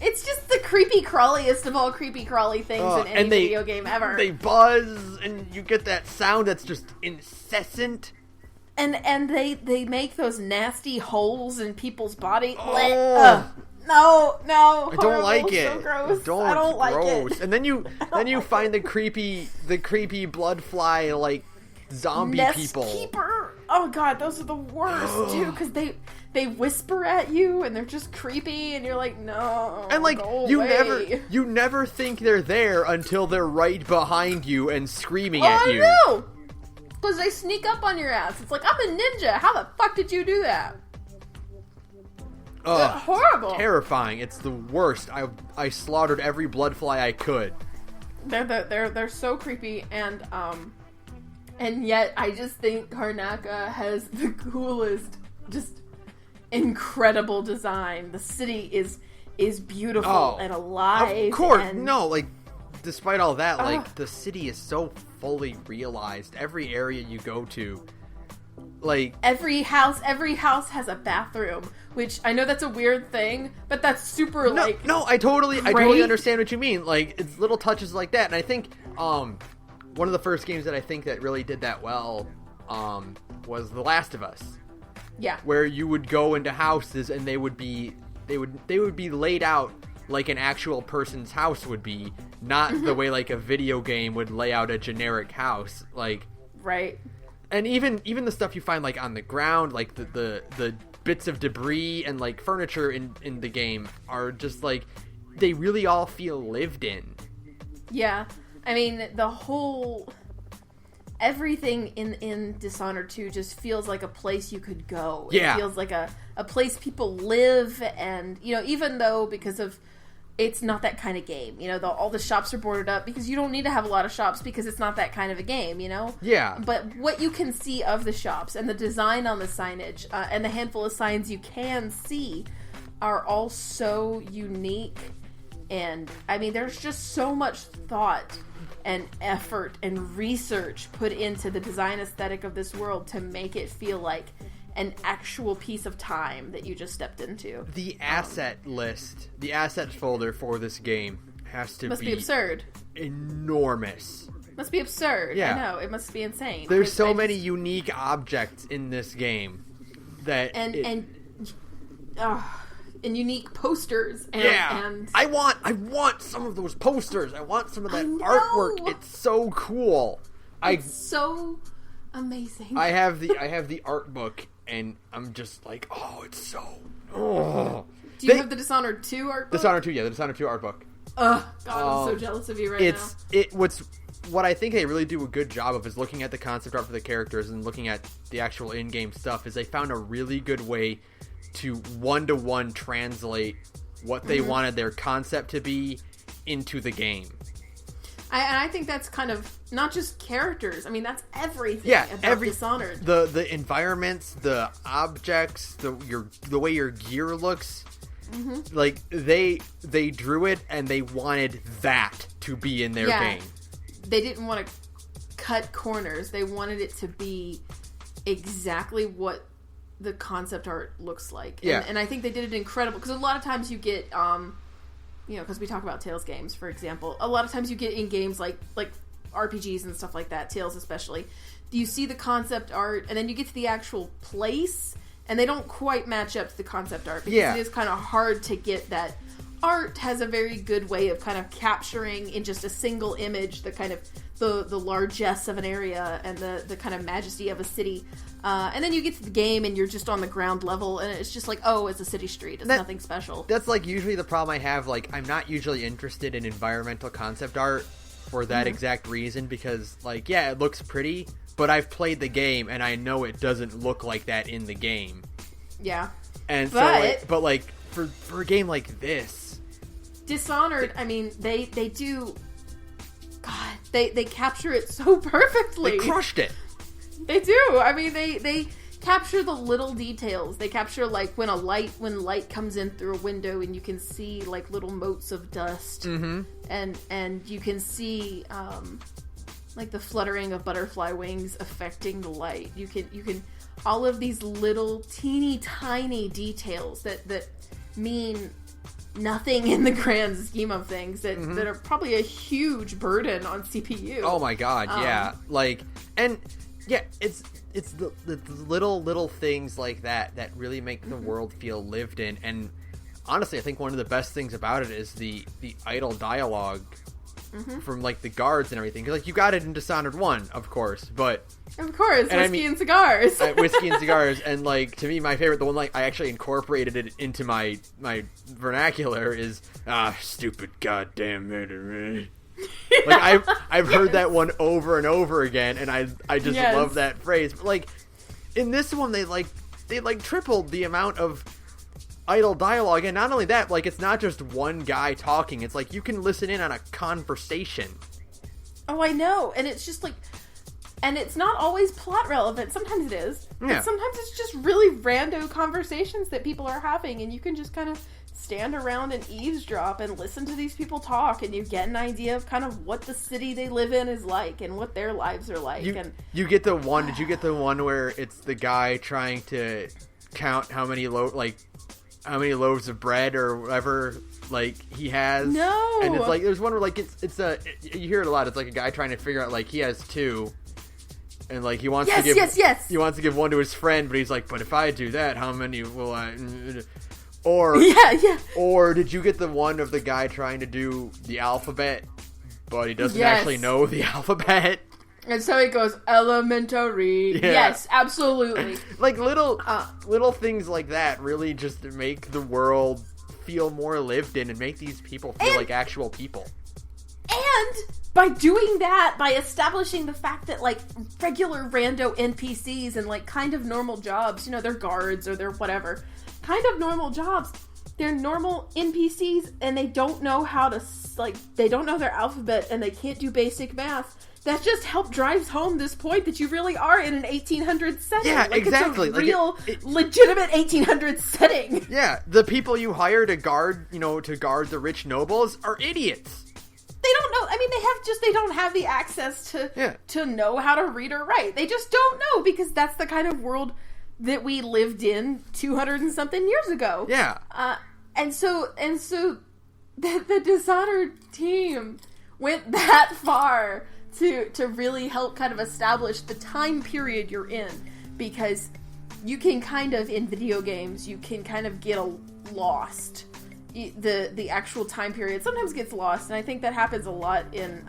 It's just the creepy crawliest of all creepy crawly things in any video game ever. They buzz, and you get that sound that's just incessant. And they make those nasty holes in people's body. No, I don't like it. So gross. I don't like it. And then you find the creepy blood fly, like, zombie Nest people. Keeper. Oh god, those are the worst too, because they whisper at you and they're just creepy, and you're like, no. And like go you away. never think they're there until they're right behind you and screaming at you. I know. Because they sneak up on your ass. It's like, I'm a ninja. How the fuck did you do that? Horrible. Terrifying. It's the worst. I slaughtered every blood fly I could. They're so creepy, and yet I just think Karnaca has the coolest, just incredible design. The city is beautiful and alive. Of course, and... no, like despite all that, like the city is so fully realized. Every area you go to, like every house has a bathroom, which I know that's a weird thing, but that's super I totally understand what you mean. Like it's little touches like that, and I think one of the first games that I think that really did that well was The Last of Us. Yeah, where you would go into houses and they would be laid out like an actual person's house would be, not the way like a video game would lay out a generic house, like right. And even the stuff you find like on the ground, like the bits of debris and like furniture in the game are just like they really all feel lived in. Yeah, I mean the whole everything in Dishonored 2 just feels like a place you could go. Yeah. It feels like a place people live, and even though because of it's not that kind of game. All the shops are boarded up because you don't need to have a lot of shops because it's not that kind of a game, Yeah. But what you can see of the shops and the design on the signage and the handful of signs you can see are all so unique. And, I mean, there's just so much thought and effort and research put into the design aesthetic of this world to make it feel like an actual piece of time that you just stepped into. The asset list, the assets folder for this game must be absurd. Enormous. Must be absurd. Yeah. I know. It must be insane. There's so many unique objects in this game that and unique posters. And, yeah. And I want some of those posters. I want some of that artwork. It's so cool. It's so amazing. I have the art book. And I'm just like, oh, it's so... Oh. Do you have the Dishonored 2 art book? Dishonored 2, yeah, the Dishonored 2 art book. God, I'm so jealous of you now. What I think they really do a good job of is looking at the concept art for the characters and looking at the actual in-game stuff, is they found a really good way to one-to-one translate what they wanted their concept to be into the game. And I think that's kind of not just characters. I mean, that's everything about Dishonored. The environments, the objects, the way your gear looks. Mm-hmm. Like, they drew it and they wanted that to be in their game. They didn't want to cut corners. They wanted it to be exactly what the concept art looks like. And I think they did it incredible. Because a lot of times you get... because we talk about Tales games, for example. A lot of times you get in games like RPGs and stuff like that, Tales especially, you see the concept art, and then you get to the actual place, and they don't quite match up to the concept art, because it is kind of hard to get that. Art has a very good way of kind of capturing in just a single image the kind of the largesse of an area and the kind of majesty of a city. And then you get to the game and you're just on the ground level and it's just like, oh, it's a city street. It's nothing special. That's like usually the problem I have. Like, I'm not usually interested in environmental concept art for that exact reason, because like, yeah, it looks pretty, but I've played the game and I know it doesn't look like that in the game. Yeah. And but like for a game like this, Dishonored, I mean, they do. God, they capture it so perfectly. They crushed it. They do. I mean, they capture the little details. They capture like when light comes in through a window and you can see like little motes of dust, and you can see like the fluttering of butterfly wings affecting the light. You can all of these little teeny tiny details that mean nothing in the grand scheme of things that are probably a huge burden on CPU. Oh my god, yeah. Like, and yeah, it's the little things like that really make the world feel lived in. And honestly, I think one of the best things about it is the idle dialogue from like the guards and everything. 'Cause, like, you got it in Dishonored 1, of course, but of course, whiskey and cigars. Whiskey and cigars, and like to me, my favorite, the one like I actually incorporated it into my vernacular is stupid goddamn murder. Like I've heard that one over and over again, and I just love that phrase. But like in this one, they tripled the amount of idle dialogue, and not only that, like it's not just one guy talking. It's like you can listen in on a conversation. Oh, I know, and it's just like, and it's not always plot relevant. Sometimes it is, but sometimes it's just really rando conversations that people are having, and you can just kind of stand around and eavesdrop and listen to these people talk, and you get an idea of kind of what the city they live in is like and what their lives are like. You get the one. Did you get the one where it's the guy trying to count how many loaves of bread or whatever like he has? No. And it's like there's one where like it's you hear it a lot. It's like a guy trying to figure out like he has 2. And like he wants to give he wants to give one to his friend, but he's like, but if I do that, how many will I? Or Or did you get the one of the guy trying to do the alphabet, but he doesn't actually know the alphabet? And so he goes elementary. Yeah. Yes, absolutely. Like little things like that really just make the world feel more lived in and make these people feel like actual people. And by doing that, by establishing the fact that like regular rando NPCs and like kind of normal jobs, you know, they're guards or they're whatever, kind of normal jobs, they're normal NPCs and they don't know how to, like, they don't know their alphabet and they can't do basic math. That just drives home this point that you really are in an 1800s setting. Yeah, like, exactly. It's a real, legitimate 1800s setting. Yeah, the people you hire to guard, the rich nobles are idiots. They don't know. I mean, they don't have the access to know how to read or write. They just don't know because that's the kind of world that we lived in 200 and something years ago. Yeah. And so the Dishonored team went that far to really help kind of establish the time period you're in, because you can kind of, in video games, you can kind of get lost. The actual time period sometimes gets lost, and I think that happens a lot in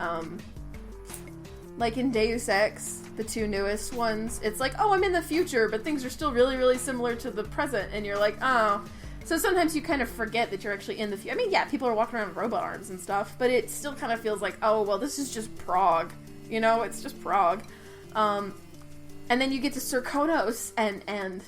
like in Deus Ex, the 2 newest ones. It's like, oh, I'm in the future, but things are still really, really similar to the present, and you're like, oh. So sometimes you kind of forget that you're actually in the future. I mean, yeah, people are walking around with robot arms and stuff, but it still kind of feels like, oh, well, this is just Prague. You know, it's just Prague. And then you get to Serkonos, and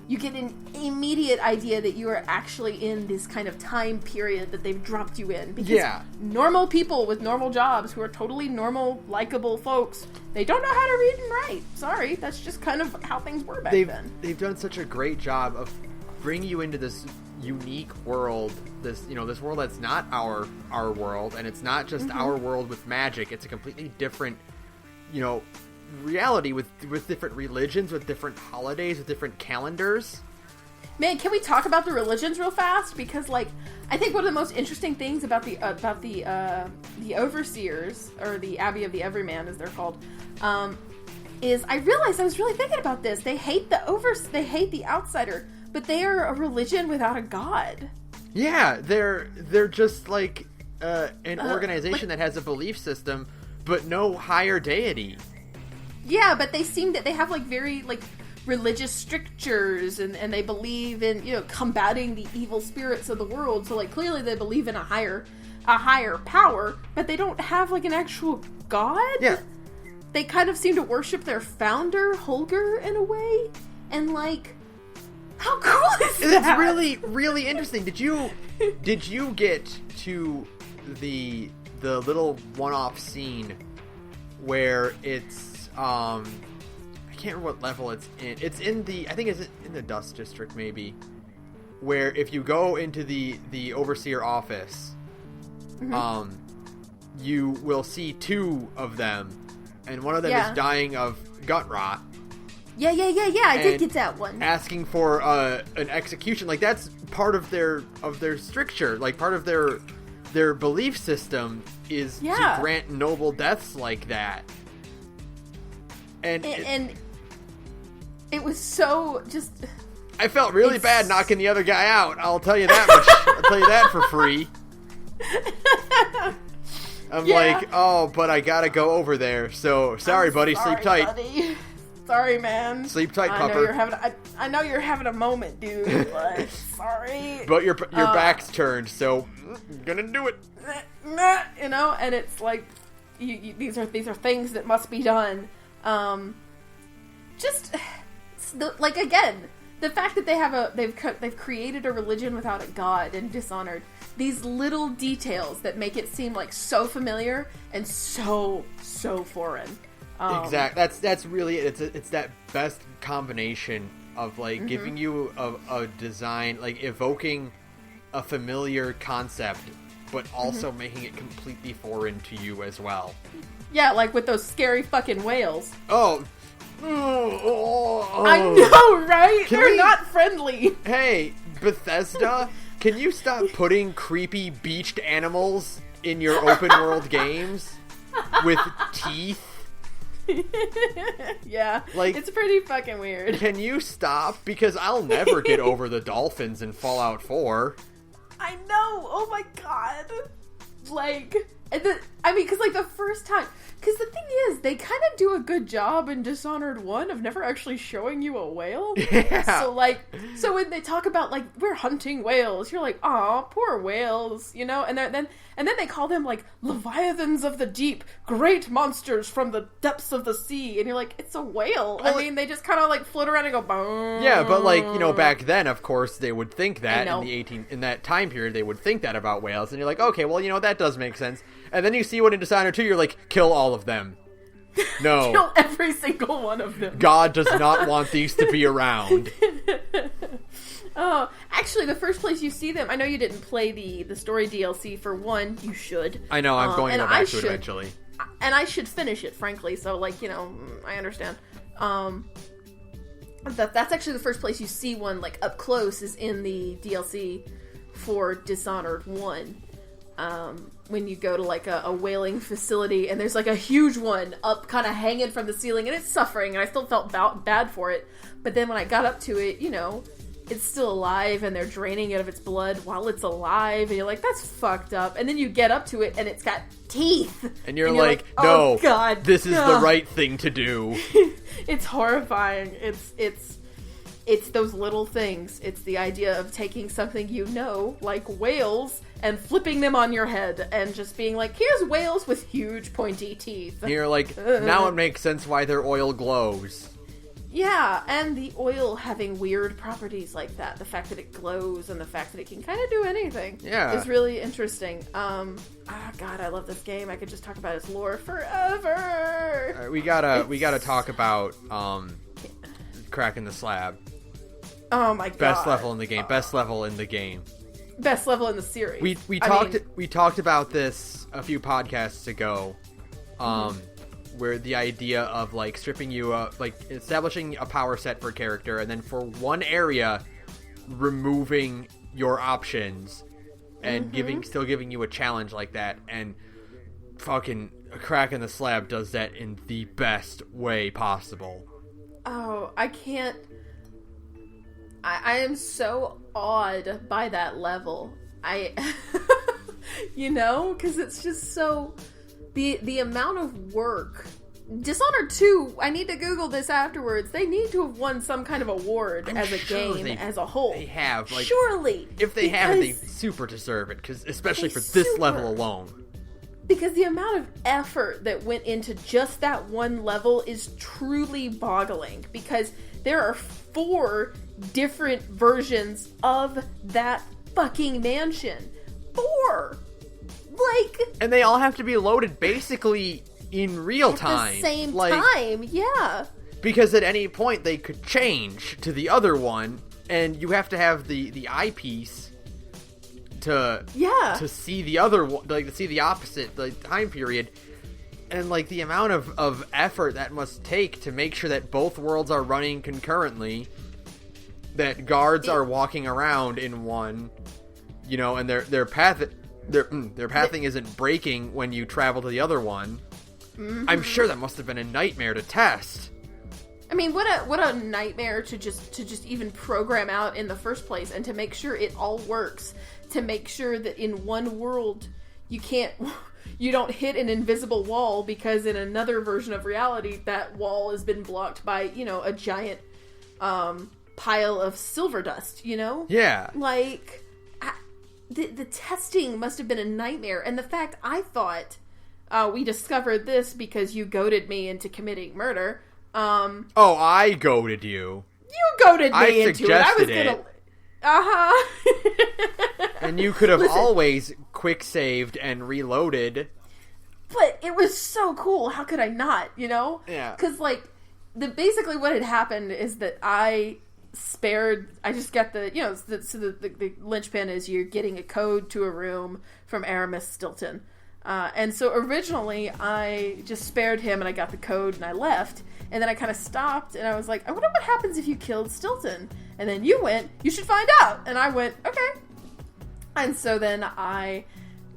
you get an immediate idea that you are actually in this kind of time period that they've dropped you in. Because normal people with normal jobs who are totally normal, likable folks, they don't know how to read and write. Sorry, that's just kind of how things were back then. They've done such a great job of bringing you into this unique world, this world that's not our world, and it's not just our world with magic. It's a completely different, reality with different religions, with different holidays, with different calendars. Man, can we talk about the religions real fast? Because, like, I think one of the most interesting things about the overseers, or the Abbey of the Everyman, as they're called, is I realized I was really thinking about this. They hate they hate the outsider, but they are a religion without a god. Yeah, they're just like an organization that has a belief system, but no higher deity. Yeah, but they seem that they have like very like religious strictures, and they believe in combating the evil spirits of the world. So like clearly they believe in a higher power, but they don't have like an actual god. Yeah, they kind of seem to worship their founder Holger in a way, and like how cool is that? It's really really interesting. Did you get to the little one-off scene where it's I can't remember what level it's in. It's in I think it's in the Dust District, maybe. Where if you go into the Overseer office, you will see 2 of them, and one of them is dying of gut rot. Yeah. I did get that one. Asking for an execution, like that's part of their stricture, like part of their belief system is to grant noble deaths like that. And it was so just... I felt really bad knocking the other guy out. I'll tell you that much. I'll tell you that for free. I'm like, oh, but I gotta go over there. So sorry, buddy. Sleep tight. Buddy. Sorry, man. Sleep tight, pupper. I know you're having a moment, dude. But sorry. But your back's turned, so I'm gonna do it. You know, and it's like these are things that must be done. Again, the fact that they've created a religion without a god in Dishonored. These little details that make it seem like so familiar and so foreign. Exactly. That's really it's that best combination of like giving you a design, like evoking a familiar concept, but also making it completely foreign to you as well. Yeah, like with those scary fucking whales. Oh. I know, right? They're not friendly. Hey, Bethesda, can you stop putting creepy beached animals in your open world games with teeth? Yeah, like, it's pretty fucking weird. Can you stop? Because I'll never get over the dolphins in Fallout 4. I know. Oh my god. Like, because like the first time, because the thing is, they kind of do a good job in Dishonored 1 of never actually showing you a whale. Yeah. So when they talk about like we're hunting whales, you're like, aw, poor whales, you know. And then they call them like leviathans of the deep, great monsters from the depths of the sea, and you're like, it's a whale. Well, I mean, they just kind of like float around and go, boom. Yeah, but like, you know, back then, of course, they would think that in that time period, they would think that about whales, and you're like, okay, well, you know, that does make sense. And then you see one in Dishonored 2, you're like, kill all of them. No. Kill every single one of them. God does not want these to be around. Oh, actually, the first place you see them, I know you didn't play the story DLC for 1, you should. I know, I'm going to go back to it eventually. And I should finish it, frankly, so, like, you know, I understand. That's actually the first place you see one, like, up close is in the DLC for Dishonored 1. When you go to like a whaling facility and there's like a huge one up kind of hanging from the ceiling and it's suffering and I still felt bad for it. But then when I got up to it, you know, it's still alive and they're draining it of its blood while it's alive and you're like, that's fucked up. And then you get up to it and it's got teeth. And you're like, no, oh, God, this is the right thing to do. It's horrifying. It's those little things. It's the idea of taking something you know, like whales, and flipping them on your head and just being like, here's whales with huge pointy teeth. And you're like, now it makes sense why their oil glows. Yeah, and the oil having weird properties like that. The fact that it glows and the fact that it can kind of do anything. Yeah. Is really interesting. God, I love this game. I could just talk about its lore forever. All right, we gotta talk about cracking the slab. Oh my god. Best level in the game. Best level in the game. Best level in the series. We talked about this a few podcasts ago, where the idea of like stripping you like establishing a power set for a character, and then for one area, removing your options, and still giving you a challenge like that, and fucking cracking the slab does that in the best way possible. Oh, I can't. I am so awed by that level. You know, because it's just so the amount of work. Dishonored 2, I need to Google this afterwards. They need to have won some kind of award as a game as a whole. They have, like, surely. If they haven't, they super deserve it, because especially for this level alone. Because the amount of effort that went into just that one level is truly boggling. Because there are 4 different versions of that fucking mansion. 4! Like... And they all have to be loaded basically in real time. At the same time, yeah. Because at any point they could change to the other one, and you have to have the eyepiece to see the other one, like to see the opposite time period. And like the amount of effort that must take to make sure that both worlds are running concurrently, that guards are walking around in one, you know, and their pathing isn't breaking when you travel to the other one. Mm-hmm. I'm sure that must have been a nightmare to test. I mean, what a nightmare to just even program out in the first place, and to make sure it all works. To make sure that in one world you don't hit an invisible wall because in another version of reality, that wall has been blocked by, a giant pile of silver dust, Yeah. Like, the testing must have been a nightmare. And the fact I thought, we discovered this because you goaded me into committing murder. I goaded you. You goaded me into it. I was gonna... it. Uh-huh. And you could have always quick saved and reloaded. But it was so cool. How could I not, Yeah. Because, basically what had happened is that I just got the linchpin is you're getting a code to a room from Aramis Stilton. And so originally I just spared him and I got the code and I left. And then I kind of stopped and I was like, I wonder what happens if you killed Stilton. And then you went, you should find out. And I went, okay. And so then I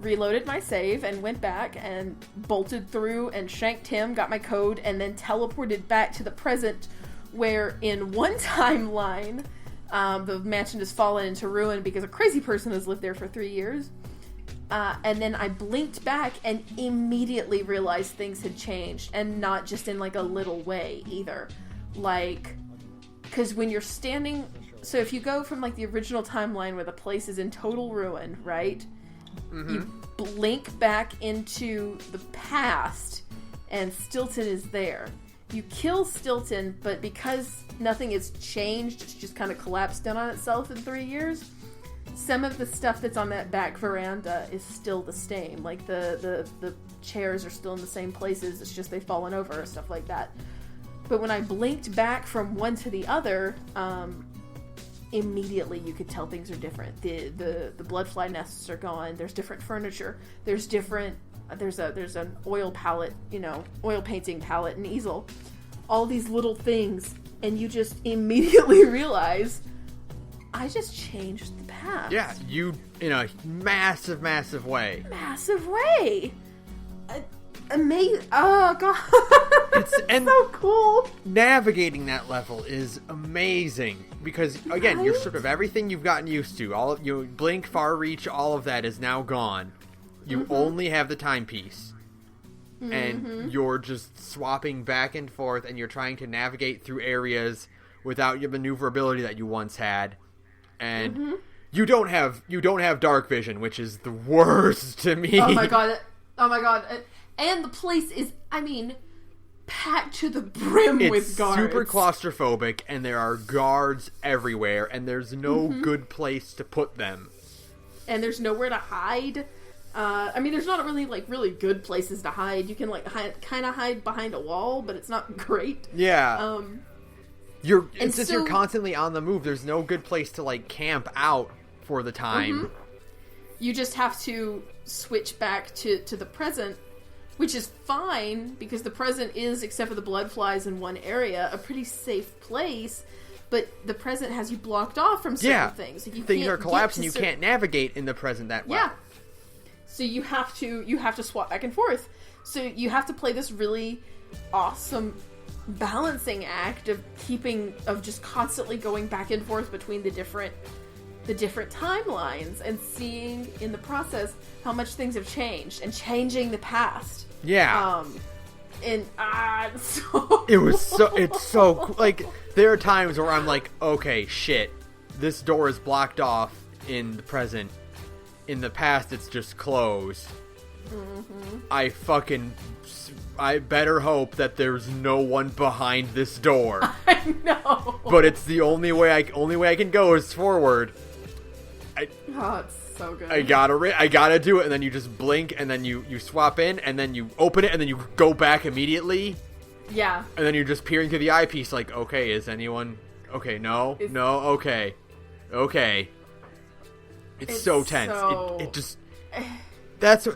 reloaded my save and went back and bolted through and shanked him, got my code, and then teleported back to the present where in one timeline, the mansion has fallen into ruin because a crazy person has lived there for 3 years. And then I blinked back and immediately realized things had changed. And not just in, a little way, either. Because when you're standing... So if you go from, the original timeline where the place is in total ruin, right? Mm-hmm. You blink back into the past, and Stilton is there. You kill Stilton, but because nothing has changed, it's just kind of collapsed in on itself in 3 years... Some of the stuff that's on that back veranda is still the same. The chairs are still in the same places. It's just they've fallen over or stuff like that. But when I blinked back from one to the other, immediately you could tell things are different. The bloodfly nests are gone. There's different furniture. There's an oil palette, oil painting palette and easel. All these little things, and you just immediately realize... I just changed the past. Yeah, you, in a massive, massive way. Massive way! Amazing. Oh, God. It's so cool. Navigating that level is amazing. Because, again, you're sort of everything you've gotten used to. All of you blink, far reach, all of that is now gone. You only have the timepiece. And you're just swapping back and forth, and you're trying to navigate through areas without your maneuverability that you once had. And you don't have dark vision, which is the worst to me. Oh my god. And the place is, packed to the brim with guards. It's super claustrophobic, and there are guards everywhere, and there's no good place to put them. And there's nowhere to hide. There's not really, really good places to hide. You can, kind of hide behind a wall, but it's not great. Yeah. You're constantly on the move. There's no good place to camp out for the time. You just have to switch back to the present, which is fine because the present is, except for the blood flies in one area, a pretty safe place. But the present has you blocked off from certain things. Things are collapsing. You can't navigate in the present that well. Yeah. So you have to swap back and forth. So you have to play this really awesome balancing act of just constantly going back and forth between the different timelines and seeing in the process how much things have changed and changing the past. Yeah. It's so it's so cool. There are times where I'm like, okay, shit, this door is blocked off in the present. In the past, it's just closed. I better hope that there's no one behind this door. I know. But it's the only way I can go is forward. It's so good. I gotta do it, and then you just blink, and then you swap in, and then you open it, and then you go back immediately. Yeah. And then you're just peering through the eyepiece, okay, is anyone... Okay, no, okay. It's so tense. It just... That's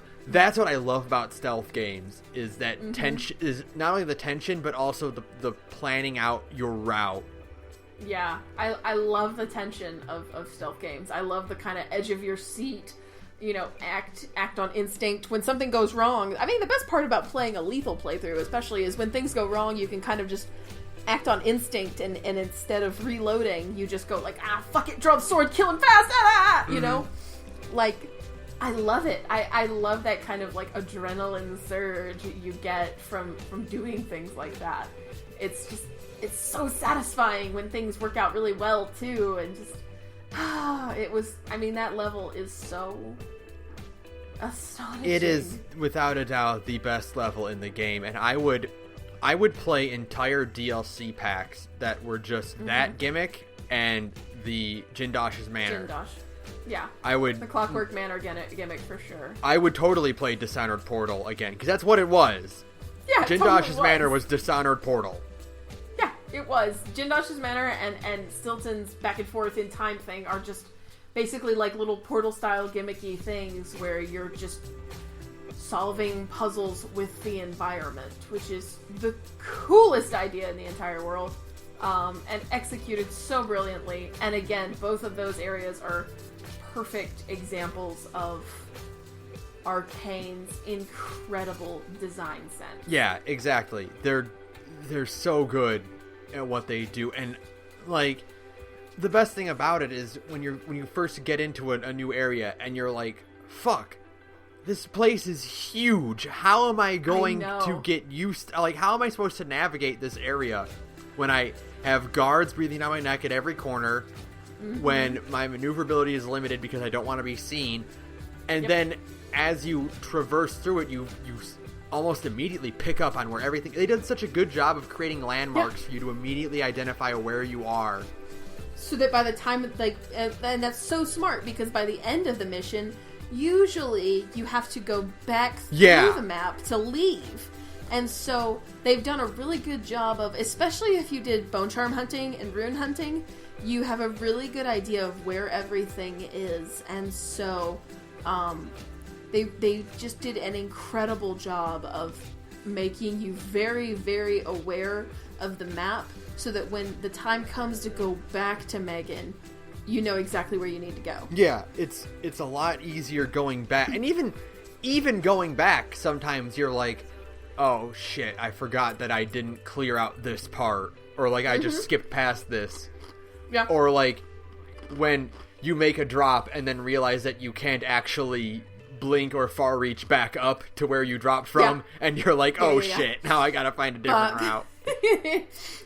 what I love about stealth games, is that tension is not only the tension, but also the planning out your route. Yeah, I love the tension of stealth games. I love the kind of edge of your seat, act on instinct when something goes wrong. The best part about playing a lethal playthrough, especially, is when things go wrong, you can kind of just act on instinct, and instead of reloading, you just go fuck it, draw the sword, kill him fast, I love it. I love that kind of like adrenaline surge you get from doing things like that. It's so satisfying when things work out really well too, and just that level is so astonishing. It is without a doubt the best level in the game, and I would play entire DLC packs that were just that gimmick and the Jindosh's Manor. Jindosh. Yeah. The Clockwork Manor gimmick for sure. I would totally play Dishonored Portal again, because that's what it was. Yeah, Jindosh's Manor was Dishonored Portal. Yeah, it was. Jindosh's Manor and Stilton's back and forth in time thing are just basically like little Portal-style gimmicky things where you're just solving puzzles with the environment, which is the coolest idea in the entire world, and executed so brilliantly. And again, both of those areas are perfect examples of Arcane's incredible design sense. Yeah, exactly. They're so good at what they do, and like the best thing about it is when you first get into a new area and you're like, fuck, this place is huge. How am I going to get used to, like, how am I supposed to navigate this area when I have guards breathing down my neck at every corner, when my maneuverability is limited because I don't want to be seen, and then as you traverse through it, you almost immediately pick up on where everything... They did such a good job of creating landmarks for you to immediately identify where you are. So that by the time, like, and that's so smart, because by the end of the mission, usually you have to go back through the map to leave. And so they've done a really good job of, especially if you did bone charm hunting and rune hunting, you have a really good idea of where everything is. And so they just did an incredible job of making you very, very aware of the map, so that when the time comes to go back to Megan, you know exactly where you need to go. Yeah, it's a lot easier going back. And even going back, sometimes you're like, oh shit, I forgot that I didn't clear out this part. Or like, I just skipped past this. Yeah. Or like, when you make a drop and then realize that you can't actually blink or far reach back up to where you dropped from, and you're like, oh shit, now I gotta find a different route.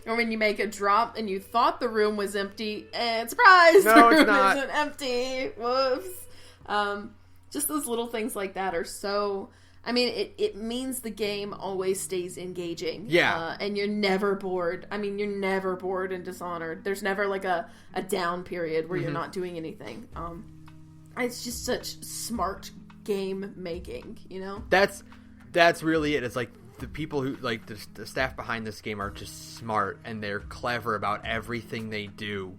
Or when you make a drop and you thought the room was empty, and surprise, no, the room it's not. isn't empty. Whoops. Just those little things like that are so... I mean, it means the game always stays engaging. Yeah. And you're never bored. I mean, you're never bored in Dishonored. There's never like a down period where you're not doing anything. It's just such smart game making, you know? That's really it. It's like the people who, like, the staff behind this game are just smart, and they're clever about everything they do.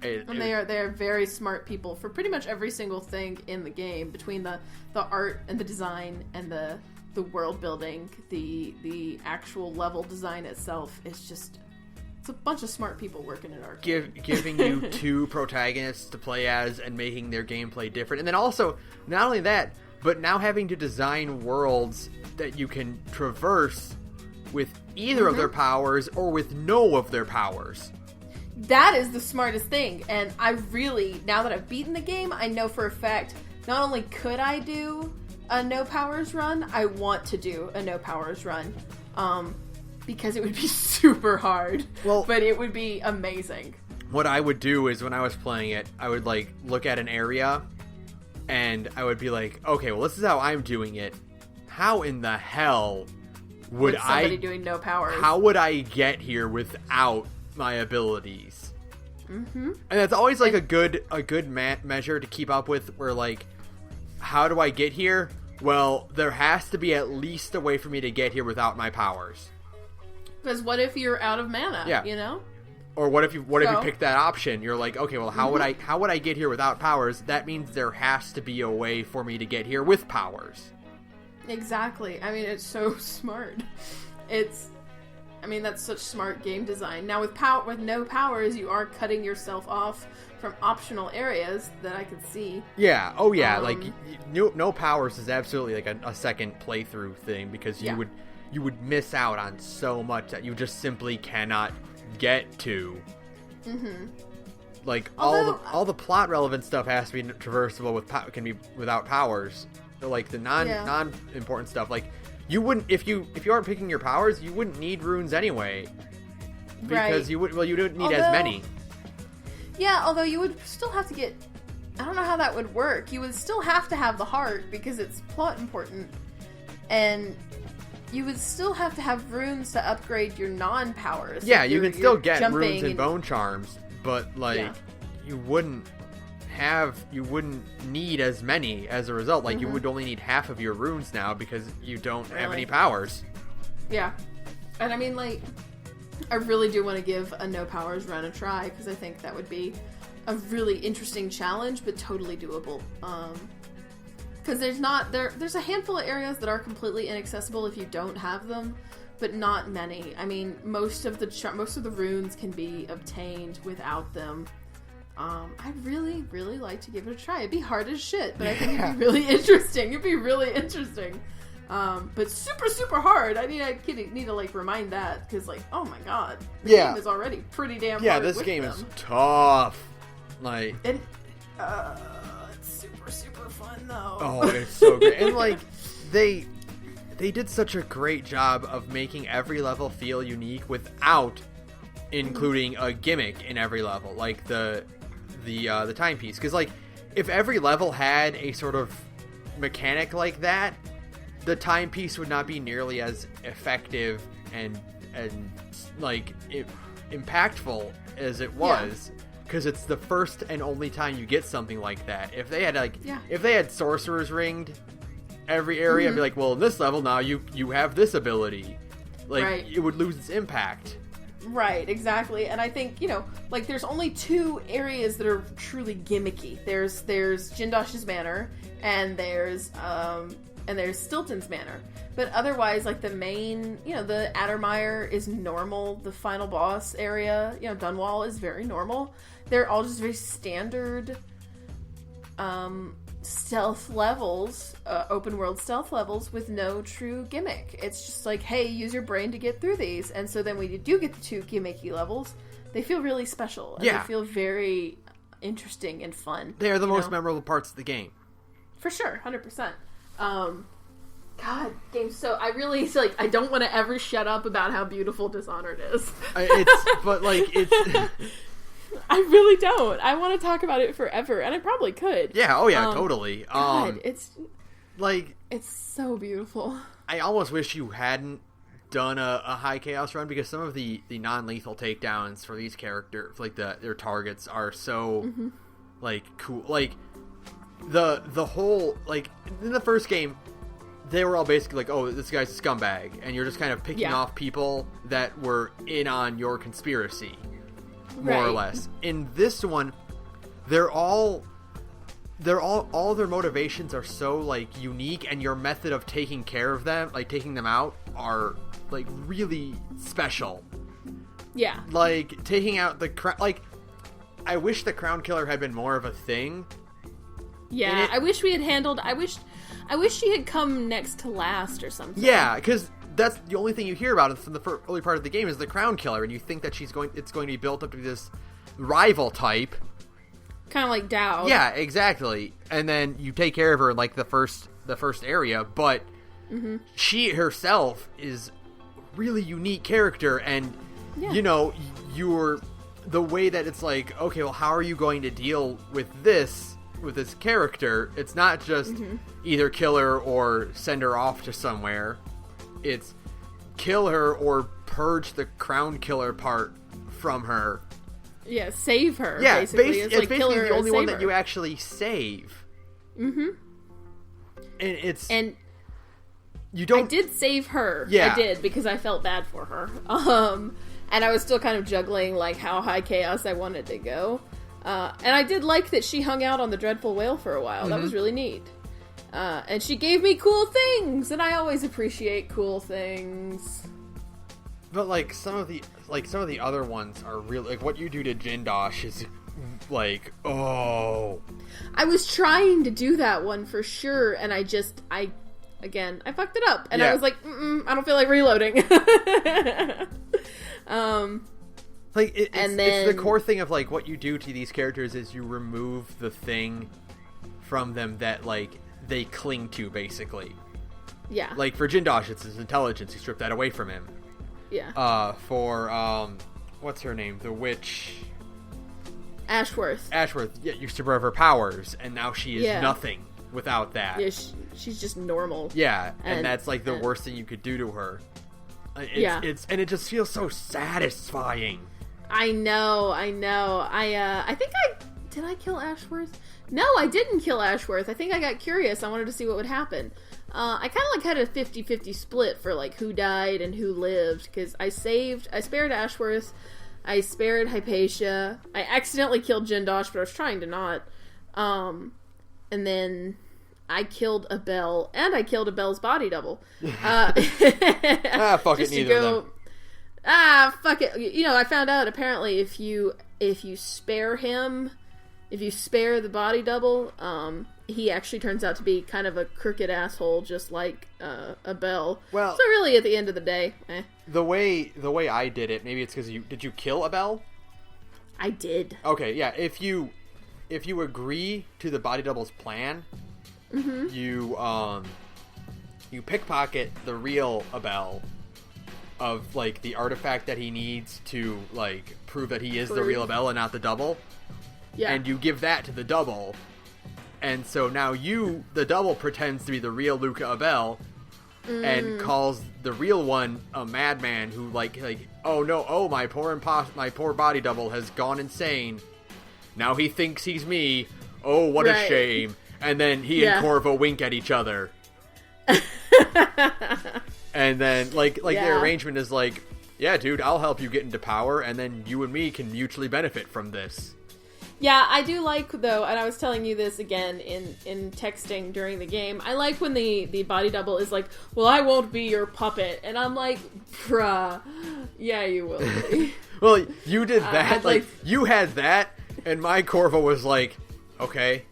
And they are very smart people for pretty much every single thing in the game, between the art and the design and the world building, the actual level design itself. It's a bunch of smart people working at Arcane. Giving you two protagonists to play as and making their gameplay different. And then also, not only that, but now having to design worlds that you can traverse with either of their powers or with no of their powers. That is the smartest thing, and I really, now that I've beaten the game, I know for a fact, not only could I do a no powers run, I want to do a no powers run, because it would be super hard, but it would be amazing. What I would do is, when I was playing it, I would, like, look at an area, and I would be like, okay, well, this is how I'm doing it. How in the hell would somebody doing no powers? How would I get here without my abilities? And that's always like a good measure to keep up with, where like, how do I get here? Well, there has to be at least a way for me to get here without my powers. Because what if you're out of mana? Yeah. You know? Or what if you pick that option? You're like, okay, well, how would I get here without powers? That means there has to be a way for me to get here with powers. Exactly. I mean, it's so smart. That's such smart game design. Now, with no powers, you are cutting yourself off from optional areas that I could see. Yeah. Oh, yeah. No powers is absolutely like a second playthrough thing, because you would miss out on so much that you just simply cannot get to. Like Although, all the plot relevant stuff has to be traversable can be without powers. So, like the non important stuff, like you wouldn't if you aren't picking your powers, you wouldn't need runes anyway. Because you don't need as many. Yeah, although you would still have to get... I don't know how that would work. You would still have to have the heart because it's plot important. And you would still have to have runes to upgrade your non-powers. Yeah, you can still get runes and bone charms, but you wouldn't need as many as a result. Like you would only need half of your runes now because you don't have any powers. Yeah. And I mean, like, I really do want to give a no powers run a try because I think that would be a really interesting challenge, but totally doable. Because there's a handful of areas that are completely inaccessible if you don't have them, but not many. I mean, most of the runes can be obtained without them. I'd really, really like to give it a try. It'd be hard as shit, but I think it'd be really interesting. It'd be really interesting. But super, super hard. I need to like remind that because, like, oh my god, the game is already pretty damn hard. Yeah, this game is tough. Like, and it's super, super fun though. Oh, it's so good. And like, they did such a great job of making every level feel unique without including a gimmick in every level, like the timepiece. Because like, if every level had a sort of mechanic like that, the timepiece would not be nearly as effective and like impactful as it was. Because it's the first and only time you get something like that. If they had sorcerer's ringed every area, I'd be like, well, in this level now you have this ability. Like, it would lose its impact. Right, exactly. And I think, like, there's only two areas that are truly gimmicky. There's Jindosh's Manor, and there's Stilton's Manor. But otherwise, like, the main, the Addermire is normal. The final boss area, Dunwall is very normal. They're all just very standard stealth levels, open world stealth levels with no true gimmick. It's just like, hey, use your brain to get through these. And so then when you do get the two gimmicky levels, they feel really special. And they feel very interesting and fun. They are the most memorable parts of the game. For sure, 100%. God, game so I really I don't want to ever shut up about how beautiful Dishonored is. I really don't. I want to talk about it forever, and I probably could. Yeah, totally. God, it's so beautiful. I almost wish you hadn't done a high chaos run, because some of the non-lethal takedowns for these characters, like their targets, are so like cool. Like the whole, like, in the first game, they were all basically like, oh, this guy's a scumbag, and you're just kind of picking off people that were in on your conspiracy, more or less. In this one, all their motivations are so, like, unique, and your method of taking care of them, like taking them out, are, like, really special. Yeah. Like, taking out the like, I wish the Crown Killer had been more of a thing. Yeah, I wish we had handled. I wish she had come next to last or something. Yeah, because that's the only thing you hear about from the early part of the game is the Crown Killer, and you think that it's going to be built up to be this rival type, kind of like Dowd. Yeah, exactly. And then you take care of her in, like, the first area, but she herself is a really unique character, and you're the way that it's like, okay, well, how are you going to deal with this character? It's not just either kill her or send her off to somewhere. It's kill her or purge the Crown Killer part from her. Yeah, save her. Yeah, basically. It's like, basically kill her the only one her. that you actually save. And you don't. I did save her. Yeah, I did, because I felt bad for her. And I was still kind of juggling, like, how high chaos I wanted to go. And I did like that she hung out on the Dreadful Whale for a while. That was really neat. And she gave me cool things, and I always appreciate cool things. But, like, some of the other ones are really, like, what you do to Jindosh is, like, oh. I was trying to do that one for sure, and I fucked it up. And I was like, I don't feel like reloading. Like, it's the core thing of, like, what you do to these characters is you remove the thing from them that, like, they cling to, basically. Yeah. Like, for Jindosh, it's his intelligence. You strip that away from him. Yeah. What's her name? The witch... Ashworth. Yeah, you strip her powers, and now she is nothing without that. Yeah, she's just normal. Yeah, and that's, like, the worst thing you could do to her. And it just feels so satisfying. I know. I think did I kill Ashworth? No, I didn't kill Ashworth. I think I got curious. I wanted to see what would happen. I kind of, like, had a 50-50 split for, like, who died and who lived, because I spared Ashworth, I spared Hypatia, I accidentally killed Jindosh, but I was trying to not, and then I killed Abel, and I killed Abel's body double. Fuck it, neither of them. Fuck it. You know, I found out apparently if you spare him, if you spare the body double, he actually turns out to be kind of a crooked asshole, just like Abel. Well, so really, at the end of the day, the way I did it, maybe it's because did you kill Abel? I did. Okay, yeah. If you agree to the body double's plan, you pickpocket the real Abel of, like, the artifact that he needs to, like, prove that he is the real Abel and not the double. Yeah. And you give that to the double. And so now the double, pretends to be the real Luca Abel and calls the real one a madman who, like, oh no, my poor body double has gone insane. Now he thinks he's me. Oh, what a shame. And then he and Corvo wink at each other. And then, like the arrangement is like, yeah, dude, I'll help you get into power, and then you and me can mutually benefit from this. Yeah, I do like, though, and I was telling you this again in texting during the game, I like when the body double is like, well, I won't be your puppet. And I'm like, bruh, yeah, you will be. Well, you did that. You had that, and my Corvo was like, okay.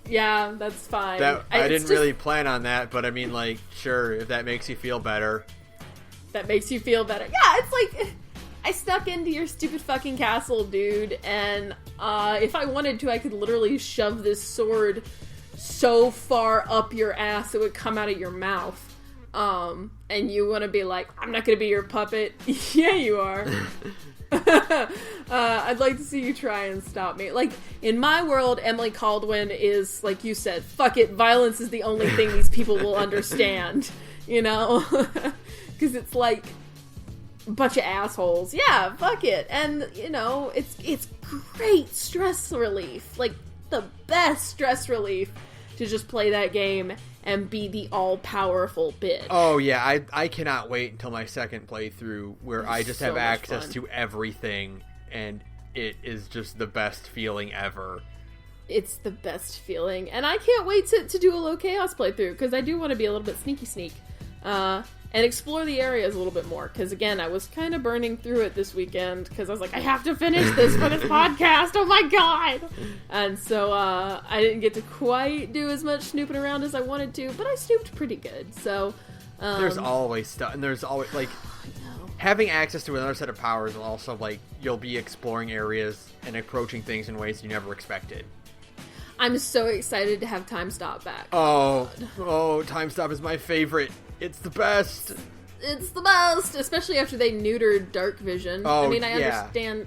Yeah, that's fine. I didn't really plan on that, but I mean, like, sure, if that makes you feel better. That makes you feel better. Yeah, it's like... I stuck into your stupid fucking castle, dude, and if I wanted to, I could literally shove this sword so far up your ass it would come out of your mouth. And you want to be like, I'm not going to be your puppet. Yeah, you are. I'd like to see you try and stop me. Like, in my world, Emily Caldwin is, like you said, fuck it, violence is the only thing these people will understand, you know? Because it's like... bunch of assholes. Yeah, fuck it. And, you know, it's great stress relief. Like, the best stress relief to just play that game and be the all-powerful bitch. Oh, yeah. I cannot wait until my second playthrough where I just have access to everything, and it is just the best feeling ever. It's the best feeling. And I can't wait to do a low chaos playthrough, because I do want to be a little bit sneaky. And explore the areas a little bit more. Because, again, I was kind of burning through it this weekend. Because I was like, I have to finish this for this podcast. Oh, my God. And so I didn't get to quite do as much snooping around as I wanted to. But I snooped pretty good. So there's always stuff. And there's always, like, having access to another set of powers will also, like, you'll be exploring areas and approaching things in ways you never expected. I'm so excited to have Time Stop back. Oh, Time Stop is my favorite. It's the best. It's the best, especially after they neutered Dark Vision. Oh, I mean, I understand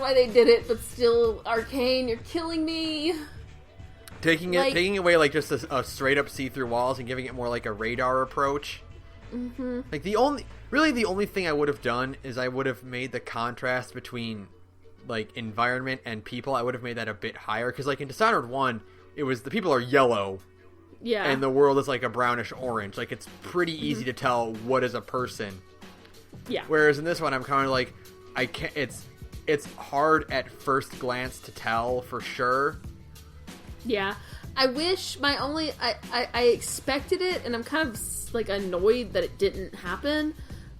why they did it, but still, Arcane, you're killing me. Taking away, like, just a straight up see-through walls and giving it more like a radar approach. Mm-hmm. Like, the only thing I would have done is I would have made the contrast between, like, environment and people, I would have made that a bit higher. Because, like, in Dishonored 1, it was the people are yellow. Yeah. And the world is like a brownish orange. Like, it's pretty easy to tell what is a person. Yeah. Whereas in this one, I'm kind of like, I can't. It's hard at first glance to tell for sure. Yeah. I wish I expected it, and I'm kind of, like, annoyed that it didn't happen.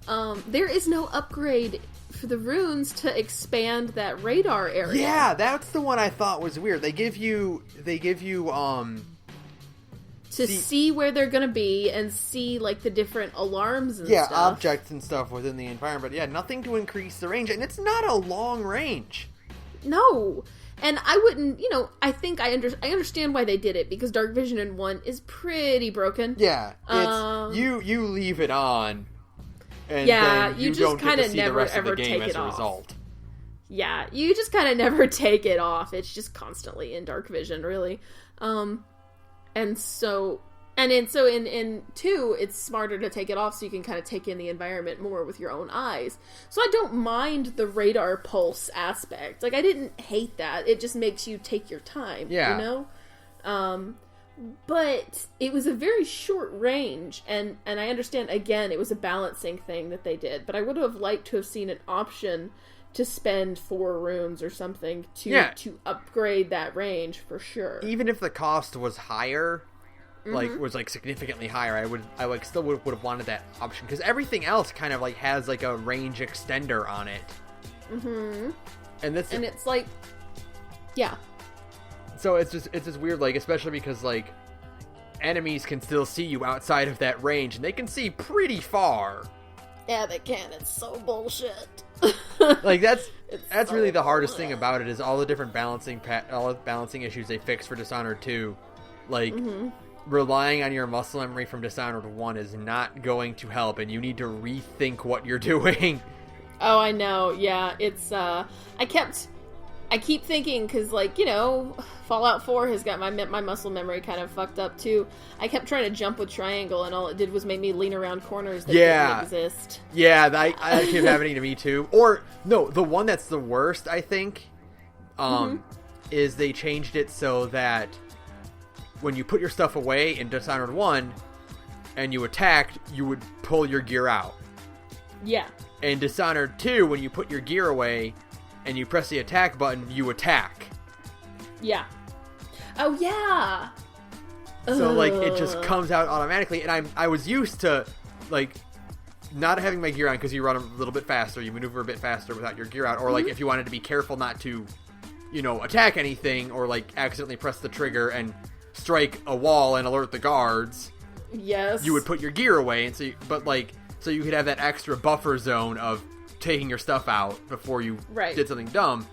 There is no upgrade for the runes to expand that radar area. Yeah, that's the one I thought was weird. They give you to see where they're gonna be and see, like, the different alarms and stuff. Yeah, objects and stuff within the environment. Yeah, nothing to increase the range, and it's not a long range. No. And I wouldn't, I think I understand why they did it, because dark vision in 1 is pretty broken. Yeah, it's, you leave it on, and yeah, then you just don't get kind to of see never the rest ever of the game take as it a off. result. Yeah, you just kind of never take it off. It's just constantly in dark vision, really. And so in 2, it's smarter to take it off so you can kind of take in the environment more with your own eyes. So I don't mind the radar pulse aspect. Like, I didn't hate that. It just makes you take your time, yeah. But it was a very short range, and I understand, again, it was a balancing thing that they did, but I would have liked to have seen an option to spend 4 runes or something to upgrade that range for sure. Even if the cost was higher, was significantly higher, I still would have wanted that option, because everything else kind of has like a range extender on it. Mm-hmm. And it's like, yeah. So it's just weird, especially because enemies can still see you outside of that range, and they can see pretty far. Yeah, they can. It's so bullshit. That's really the hardest thing about it, is all the different balancing issues they fixed for Dishonored 2. Relying on your muscle memory from Dishonored 1 is not going to help, and you need to rethink what you're doing. Oh, I know. Yeah, it's I keep thinking, because, Fallout 4 has got my muscle memory kind of fucked up, too. I kept trying to jump with triangle, and all it did was make me lean around corners that didn't exist. Yeah, that kept happening to me, too. Or, no, the one that's the worst, I think, is they changed it so that when you put your stuff away in Dishonored 1, and you attacked, you would pull your gear out. Yeah. In Dishonored 2, when you put your gear away and you press the attack button, you attack. Yeah. Oh, yeah! So, it just comes out automatically, and I was used to, not having my gear on, because you run a little bit faster, you maneuver a bit faster without your gear out, or, if you wanted to be careful not to, attack anything, or, accidentally press the trigger and strike a wall and alert the guards. Yes. You would put your gear away, and so you could have that extra buffer zone of taking your stuff out before you did something dumb.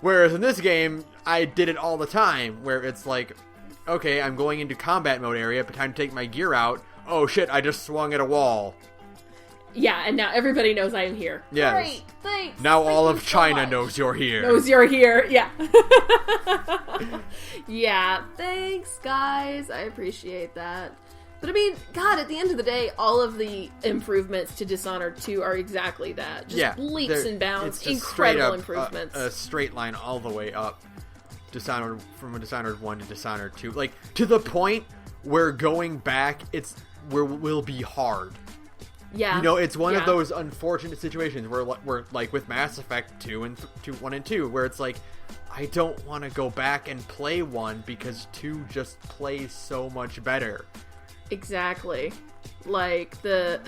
Whereas in this game, I did it all the time, where it's okay, I'm going into combat mode area, but time to take my gear out. Oh shit, I just swung at a wall. Yeah, and now everybody knows I am here. Yes. Great, thanks. Now Thank all you of China much. knows you're here. Knows you're here, yeah. Yeah, thanks, guys. I appreciate that. But I mean, God, at the end of the day, all of the improvements to Dishonored 2 are exactly that. Just leaps and bounds, it's just incredible up, improvements. A straight line all the way up. From Dishonored 1 to Dishonored 2. To the point where going back, will be hard. Yeah. It's one of those unfortunate situations where with Mass Effect 1 and 2, where it's I don't want to go back and play 1 because 2 just plays so much better. Exactly. The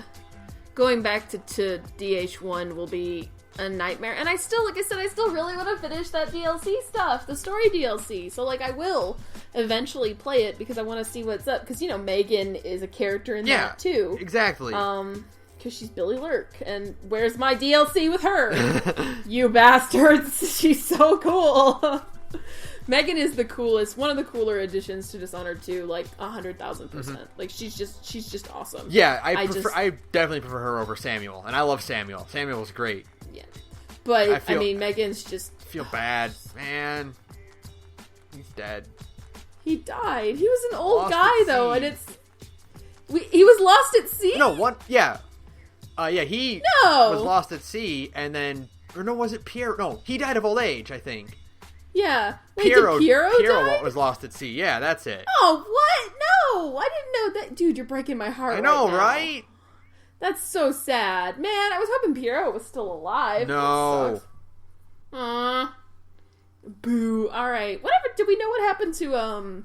going back to DH1 will be a nightmare. And I still, like I said, I still really want to finish that DLC stuff, the story DLC. So, I will eventually play it because I want to see what's up. Because, Megan is a character in that, too. Exactly. Because she's Billy Lurk. And where's my DLC with her? You bastards. She's so cool. Megan is the coolest, one of the cooler additions to Dishonored 2, 100,000%. She's just awesome. Yeah, I definitely prefer her over Samuel, and I love Samuel. Samuel's great. Yeah. But, Megan's just... I feel bad. Man. He's dead. He died. He was an old guy, though, and he was lost at sea? No, he was lost at sea, and then... Or no, was it Pierre? No, he died of old age, I think. Yeah. Wait, Piero die? was lost at sea. Yeah, that's it. Oh, what? No! I didn't know that. Dude, you're breaking my heart. I know, right? That's so sad. Man, I was hoping Piero was still alive. No. Boo. Alright. Whatever. Did we know what happened to,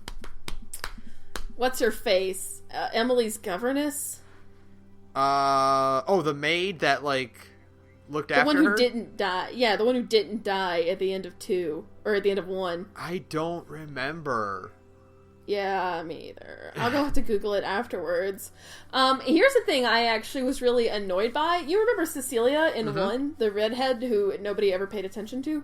what's her face? Emily's governess? The maid that, looked after her? The one who didn't die. Yeah, the one who didn't die at the end of 2. Or at the end of 1. I don't remember. Yeah, me either. I'll go have to Google it afterwards. Here's the thing I actually was really annoyed by. You remember Cecilia in 1, the redhead who nobody ever paid attention to?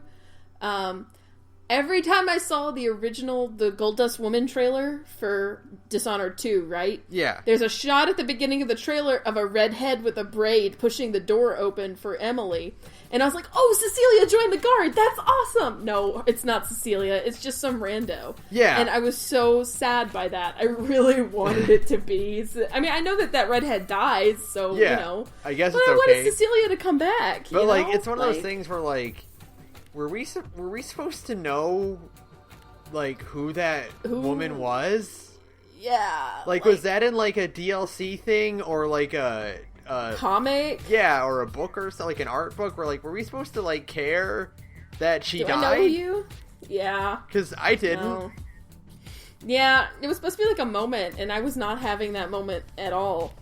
Every time I saw the Gold Dust Woman trailer for Dishonored 2, right? Yeah. There's a shot at the beginning of the trailer of a redhead with a braid pushing the door open for Emily. And I was like, oh, Cecilia joined the guard! That's awesome! No, it's not Cecilia. It's just some rando. Yeah. And I was so sad by that. I really wanted it to be... I mean, I know that redhead dies, so, yeah. you know. I guess but it's okay. I wanted Cecilia to come back, But, you like, know? it's one of those things where, like... Were we supposed to know, like, who that woman was? Yeah. Like, was that in, like, a DLC thing, or, like, a comic? Yeah, or a book or something, like an art book, where, like, were we supposed to, like, care that she died? I know you? Yeah. Because I didn't. No. Yeah, it was supposed to be, like, a moment, and I was not having that moment at all.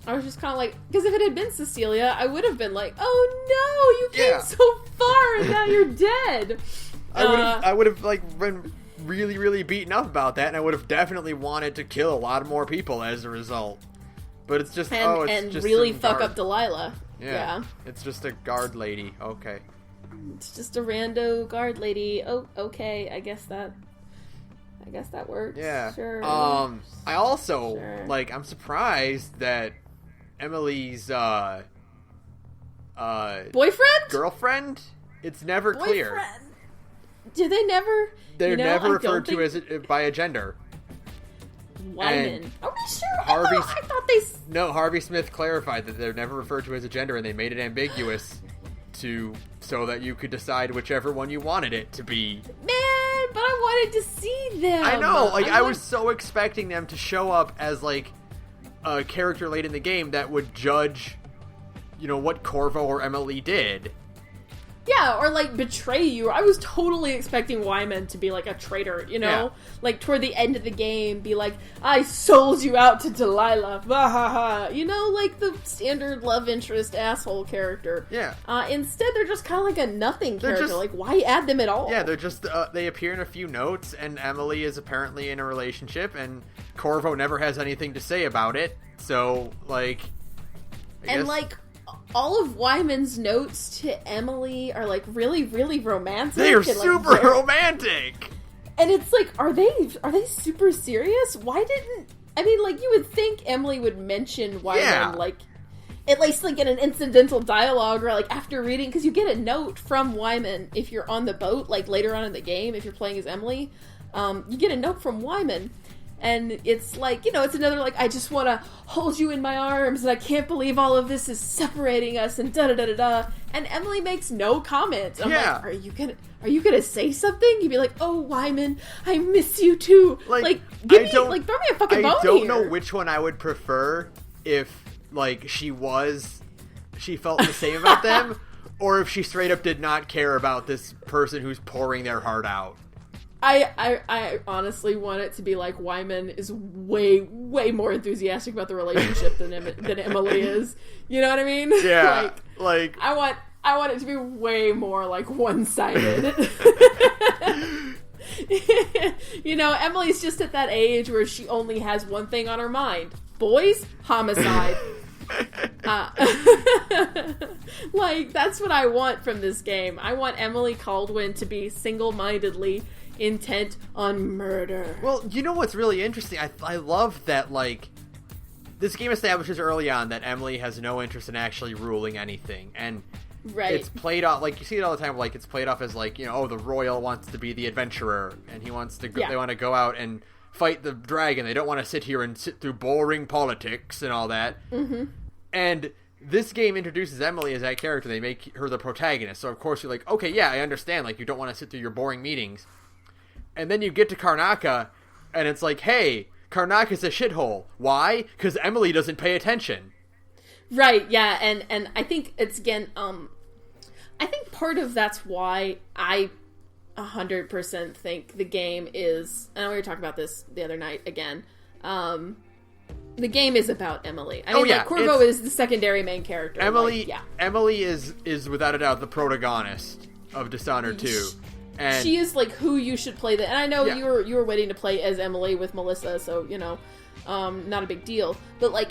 I was just kind of like, because if it had been Cecilia, I would have been like, oh no, you came so far and now you're dead. I would have like been really, really beaten up about that, and I would have definitely wanted to kill a lot more people as a result. But it's just, and just really fuck up Delilah. Yeah. It's just a guard lady. Okay. It's just a rando guard lady. Oh, okay. I guess that works. Yeah. Sure. I also like. I'm surprised that Emily's boyfriend? Girlfriend? It's never clear. Do they never? They're never referred to as by a gender. Wyman. Are we sure? I thought they... No, Harvey Smith clarified that they're never referred to as a gender, and they made it ambiguous so that you could decide whichever one you wanted it to be. Man, but I wanted to see them. I know. Like, I was so expecting them to show up as, like, a character late in the game that would judge, you know, what Corvo or Emily did. Yeah, or, like, betray you. I was totally expecting Wyman to be, like, a traitor, you know? Yeah. Like, toward the end of the game, be like, I sold you out to Delilah. Bahaha. You know, like the standard love interest asshole character. Yeah. Instead, they're just kind of like a nothing character. Like, why add them at all? Yeah, they're just, they appear in a few notes, and Emily is apparently in a relationship, and Corvo never has anything to say about it. So, like... I guess... like... all of Wyman's notes to Emily are, like, really, really romantic. They are and, like, super romantic! And it's like, are they super serious? Why didn't... I mean, like, you would think Emily would mention Wyman, like, at least, like, in an incidental dialogue, or, like, after reading... Because you get a note from Wyman if you're on the boat, like, later on in the game, if you're playing as Emily. You get a note from Wyman. And it's like, you know, it's another, like, I just want to hold you in my arms, and I can't believe all of this is separating us, and da-da-da-da-da. And Emily makes no comment. I'm like, are you gonna say something? You'd be like, oh, Wyman, I miss you too. Like throw me a fucking bone I don't here. know which one I would prefer if, like, she felt the same about them, or if she straight up did not care about this person who's pouring their heart out. I honestly want it to be like Wyman is way, way more enthusiastic about the relationship than Emily is. You know what I mean? Yeah. like I want it to be way more, like, one-sided. You know, Emily's just at that age where she only has one thing on her mind. Boys, homicide. Like, that's what I want from this game. I want Emily Caldwin to be single-mindedly intent on murder. Well, you know what's really interesting? I love that, like, this game establishes early on that Emily has no interest in actually ruling anything, and it's played off, like, you see it all the time, like, it's played off as, like, you know, oh, the royal wants to be the adventurer, and he wants to go, they want to go out and fight the dragon, they don't want to sit here and sit through boring politics and all that. And this game introduces Emily as that character. They make her the protagonist, so of course you're like, okay, yeah, I understand, like, you don't want to sit through your boring meetings. And then you get to Karnaca, and it's like, hey, Karnaca's a shithole. Why? Because Emily doesn't pay attention. Right, yeah, and I think it's, again, I think part of that's why I 100% think the game is, and we were talking about this the other night again, the game is about Emily. I mean, like, Corvo is the secondary main character. Emily is without a doubt the protagonist of Dishonored 2. And she is like who you should play and I know Yeah. you were waiting to play as Emily with Melissa, so not a big deal. But like,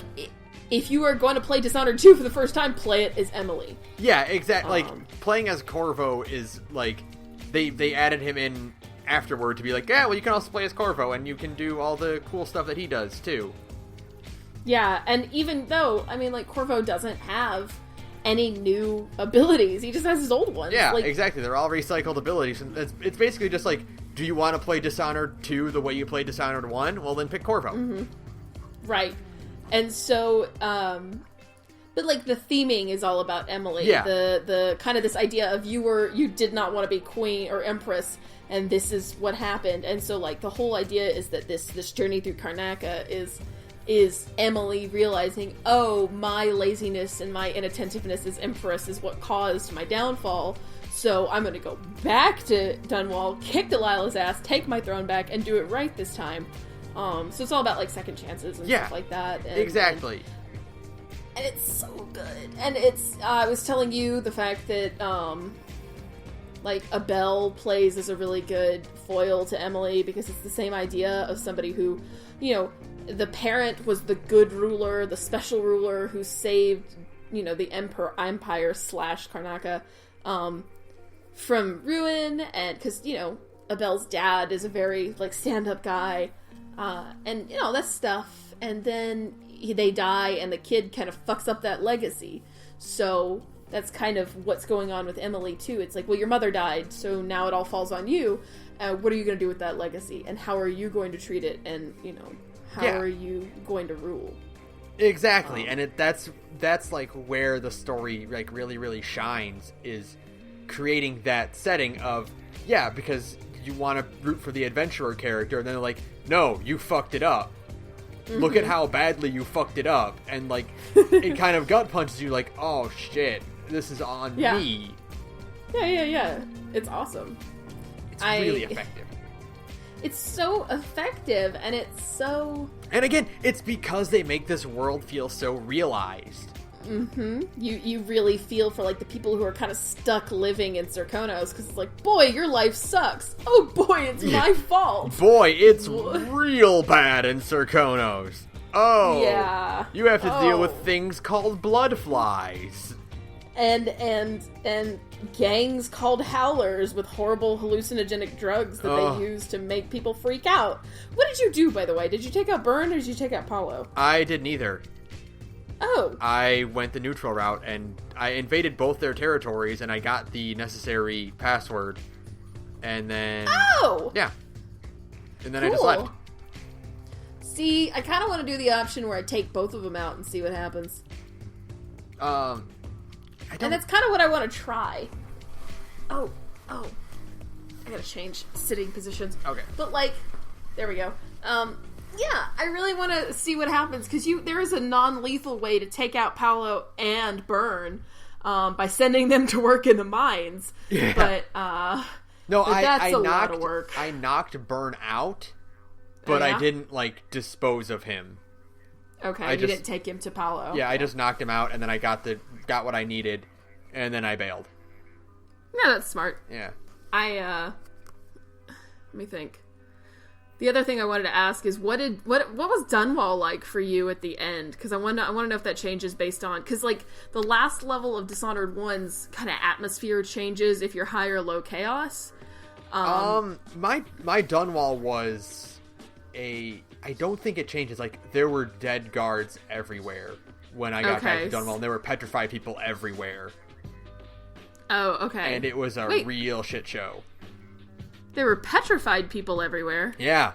if you are going to play Dishonored 2 for the first time, play it as Emily. Yeah, exactly. Like, playing as Corvo is like they added him in afterward to be like, yeah, well, you can also play as Corvo and you can do all the cool stuff that he does too. Yeah, and even though Corvo doesn't have any new abilities, he just has his old ones. Yeah, like, exactly. They're all recycled abilities, and it's basically just like, do you want to play Dishonored 2 the way you played Dishonored 1? Well, then pick Corvo. Mm-hmm. Right. And so, but like the theming is all about Emily. Yeah. The kind of this idea of you did not want to be queen or empress, and this is what happened. And so like the whole idea is that this journey through Karnaca is Emily realizing, oh, my laziness and my inattentiveness as empress is what caused my downfall. So I'm going to go back to Dunwall, kick Delilah's ass, take my throne back, and do it right this time. So it's all about like second chances and stuff like that. And, exactly. And it's so good. And it's I was telling you the fact that like Abel plays as a really good foil to Emily because it's the same idea of somebody who, the parent was the good ruler, the special ruler who saved, the empire / Karnaca from ruin, and because, Abel's dad is a very, like, stand-up guy, and, that stuff, and then they die, and the kid kind of fucks up that legacy, so that's kind of what's going on with Emily, too. It's like, well, your mother died, so now it all falls on you, what are you going to do with that legacy, and how are you going to treat it, and, how are you going to rule? Exactly, and that's like where the story like really, really shines, is creating that setting of, because you want to root for the adventurer character, and then they're like, no, you fucked it up. Mm-hmm. Look at how badly you fucked it up, and like it kind of gut punches you, like, oh shit, this is on me. Yeah. It's awesome. It's really effective. It's so effective, and it's so... And again, it's because they make this world feel so realized. Mm-hmm. You really feel for, like, the people who are kind of stuck living in Serkonos, because it's like, boy, your life sucks. Oh, boy, it's my fault. Boy, it's real bad in Serkonos. Oh. Yeah. You have to deal with things called bloodflies. And gangs called howlers with horrible hallucinogenic drugs that they use to make people freak out. What did you do, by the way? Did you take out Burn or did you take out Paulo? I did neither. Oh. I went the neutral route, and I invaded both their territories, and I got the necessary password, and then... Oh! Yeah. And then I just left. See, I kind of want to do the option where I take both of them out and see what happens. And that's kind of what I want to try. Oh. I gotta change sitting positions. Okay. But, like, there we go. I really want to see what happens, because there is a non-lethal way to take out Paulo and Burn, by sending them to work in the mines. Yeah. But, that's a lot of work. I knocked Burn out, but I didn't, like, dispose of him. Okay, you didn't take him to Paulo. Yeah, I just knocked him out, and then I got what I needed, and then I bailed. Yeah, that's smart. Yeah. Let me think. The other thing I wanted to ask is what was Dunwall like for you at the end? Because I want to know if that changes based on, because like the last level of Dishonored 1's kind of atmosphere changes if you're high or low chaos. My Dunwall was I don't think it changes. Like, there were dead guards everywhere when I got back to Dunwall, and there were petrified people everywhere. Oh, okay. And it was a real shit show. There were petrified people everywhere. Yeah.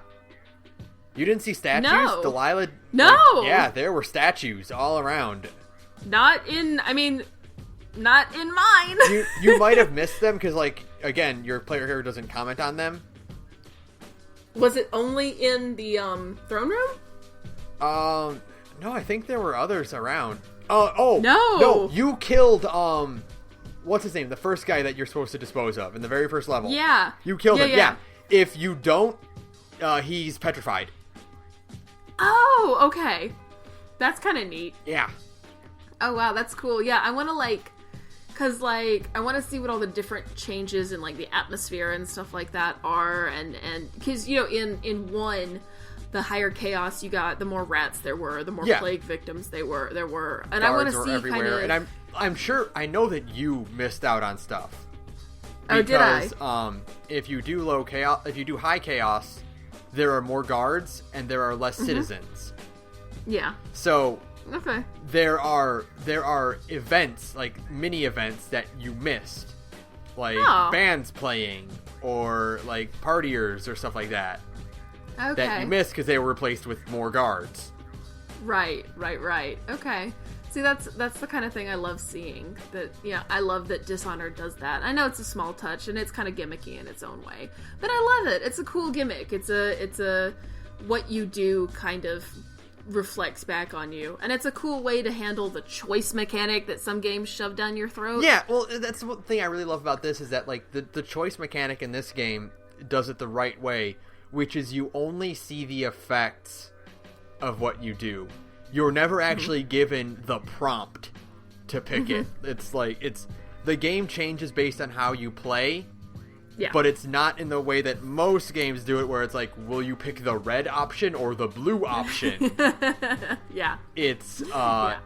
You didn't see statues? No. Delilah? No! Yeah, there were statues all around. Not in mine. You might have missed them, because, like, again, your player here doesn't comment on them. Was it only in the throne room? No, I think there were others around. No, you killed what's his name? The first guy that you're supposed to dispose of in the very first level. Yeah, you killed him. Yeah. If you don't, he's petrified. Oh, okay, that's kind of neat. Yeah. Oh wow, that's cool. Yeah, I want to Because, like, I want to see what all the different changes in, like, the atmosphere and stuff like that are, and because, you know, in 1, the higher chaos you got, the more rats there were, the more plague victims there were, and Guards I want to see everywhere. kind of... And I'm sure, I know that you missed out on stuff. Oh, did I? Because, if you do low chaos, if you do high chaos, there are more guards, and there are less citizens. Yeah. So... Okay. There are events, like mini events that you missed, like bands playing or like partiers or stuff like that. Okay. That you missed because they were replaced with more guards. Right. Okay. See, that's the kind of thing I love seeing. I love that Dishonored does that. I know it's a small touch and it's kind of gimmicky in its own way, but I love it. It's a cool gimmick. It's a what you do kind of reflects back on you, and it's a cool way to handle the choice mechanic that some games shove down your throat. Yeah, well, that's the thing I really love about this is that, like, the choice mechanic in this game does it the right way, which is you only see the effects of what you do. You're never actually given the prompt to pick it. It's like, the game changes based on how you play. Yeah. But it's not in the way that most games do it, where it's like, will you pick the red option or the blue option? Yeah. It's oh,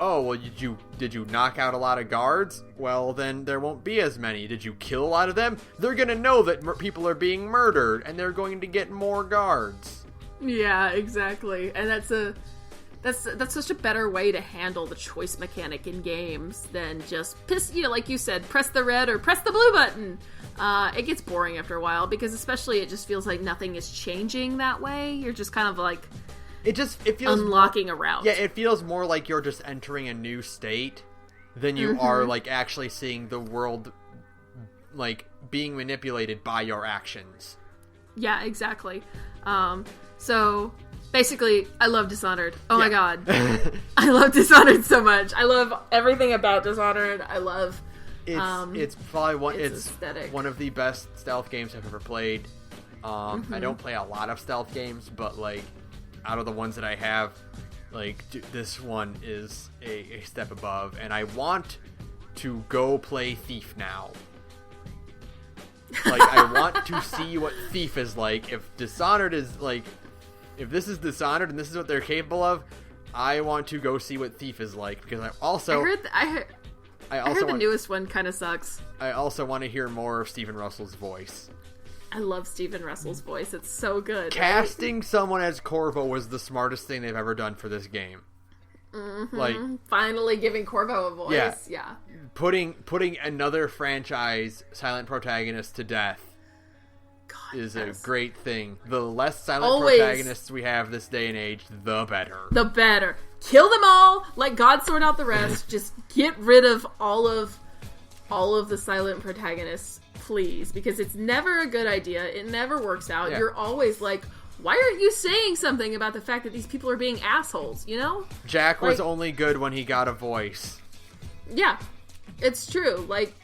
well, did you knock out a lot of guards? Well, then there won't be as many. Did you kill a lot of them? They're gonna know that people are being murdered, and they're going to get more guards. Yeah, exactly. And that's such a better way to handle the choice mechanic in games than just like you said, press the red or press the blue button. It gets boring after a while because especially it just feels like nothing is changing that way. You're just kind of like it feels unlocking a route. Yeah, it feels more like you're just entering a new state than you are like actually seeing the world like being manipulated by your actions. Yeah, exactly. So basically, I love Dishonored. Oh my god. I love Dishonored so much. I love everything about Dishonored. I love it's probably one of the best stealth games I've ever played. I don't play a lot of stealth games, but like out of the ones that I have, like this one is a step above, and I want to go play Thief now. Like I want to see what Thief is like. If Dishonored is like, if this is Dishonored and this is what they're capable of, I want to go see what Thief is like, because I heard the newest one kind of sucks. I also want to hear more of Stephen Russell's voice. I love Stephen Russell's voice. It's so good. Casting someone as Corvo was the smartest thing they've ever done for this game. Like finally giving Corvo a voice. Yeah. Putting another franchise silent protagonist to death is a great thing. The less silent protagonists we have this day and age, the better. The better. Kill them all. Let God sort out the rest. Just get rid of all of the silent protagonists, please, because it's never a good idea. It never works out. Yeah. You're always like, why aren't you saying something about the fact that these people are being assholes, you know? Jack was only good when he got a voice. Yeah, it's true. Like,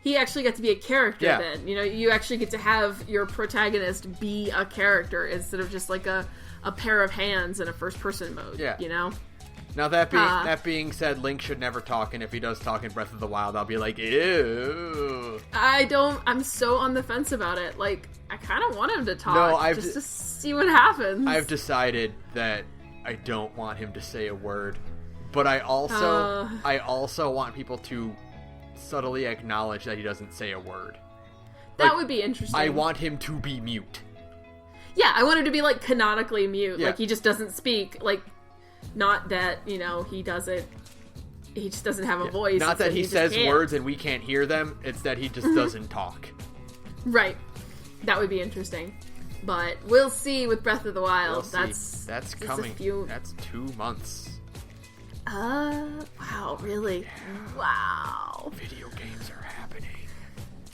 he actually got to be a character then. You know, you actually get to have your protagonist be a character instead of just like a pair of hands in a first-person mode, you know? Now, that being said, Link should never talk, and if he does talk in Breath of the Wild, I'll be like, ew. I'm so on the fence about it. Like, I kind of want him to talk, just to see what happens. I've decided that I don't want him to say a word, but I also want people to subtly acknowledge that he doesn't say a word. That would be interesting. I want him to be mute. Yeah, I want him to be, like, canonically mute. Yeah. Like, he just doesn't speak, like... Not that, you know, he just doesn't have a voice. Not that he says words and we can't hear them. It's that he just doesn't talk. Right. That would be interesting. But we'll see with Breath of the Wild. That's coming. That's 2 months. Wow, really? Yeah. Wow. Video games are happening.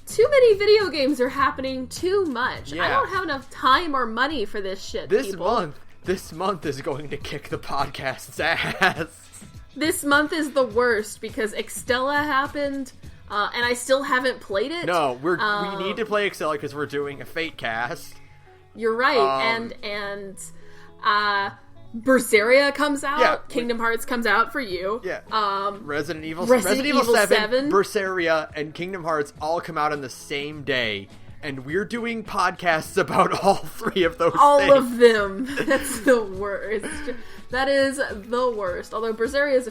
Too many video games are happening too much. Yeah. I don't have enough time or money for this shit, This month is going to kick the podcast's ass. This month is the worst because Extella happened, and I still haven't played it. No, we need to play Extella because we're doing a Fate cast. You're right, and Berseria comes out. Yeah. Kingdom Hearts comes out for you. Yeah. Resident Evil 7, Berseria, and Kingdom Hearts all come out on the same day. And we're doing podcasts about all three of those all of them. That's the worst. That is the worst. Although Berseria is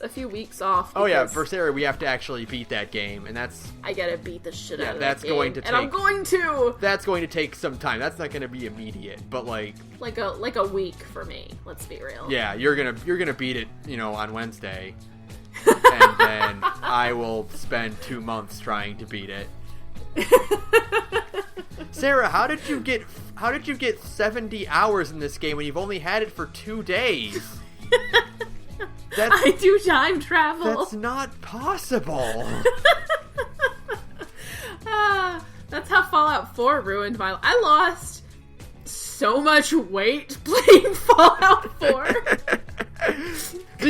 a few weeks off. Oh yeah, Berseria, we have to actually beat that game, and I gotta beat the shit out of that game. And I'm going to! That's going to take some time. That's not gonna be immediate, but like a week for me, let's be real. Yeah, you're gonna beat it, on Wednesday. And then I will spend 2 months trying to beat it. Sarah, how did you get 70 hours in this game when you've only had it for 2 days? I do time travel. That's not possible. That's how Fallout 4 ruined my life. I lost so much weight playing Fallout 4. Do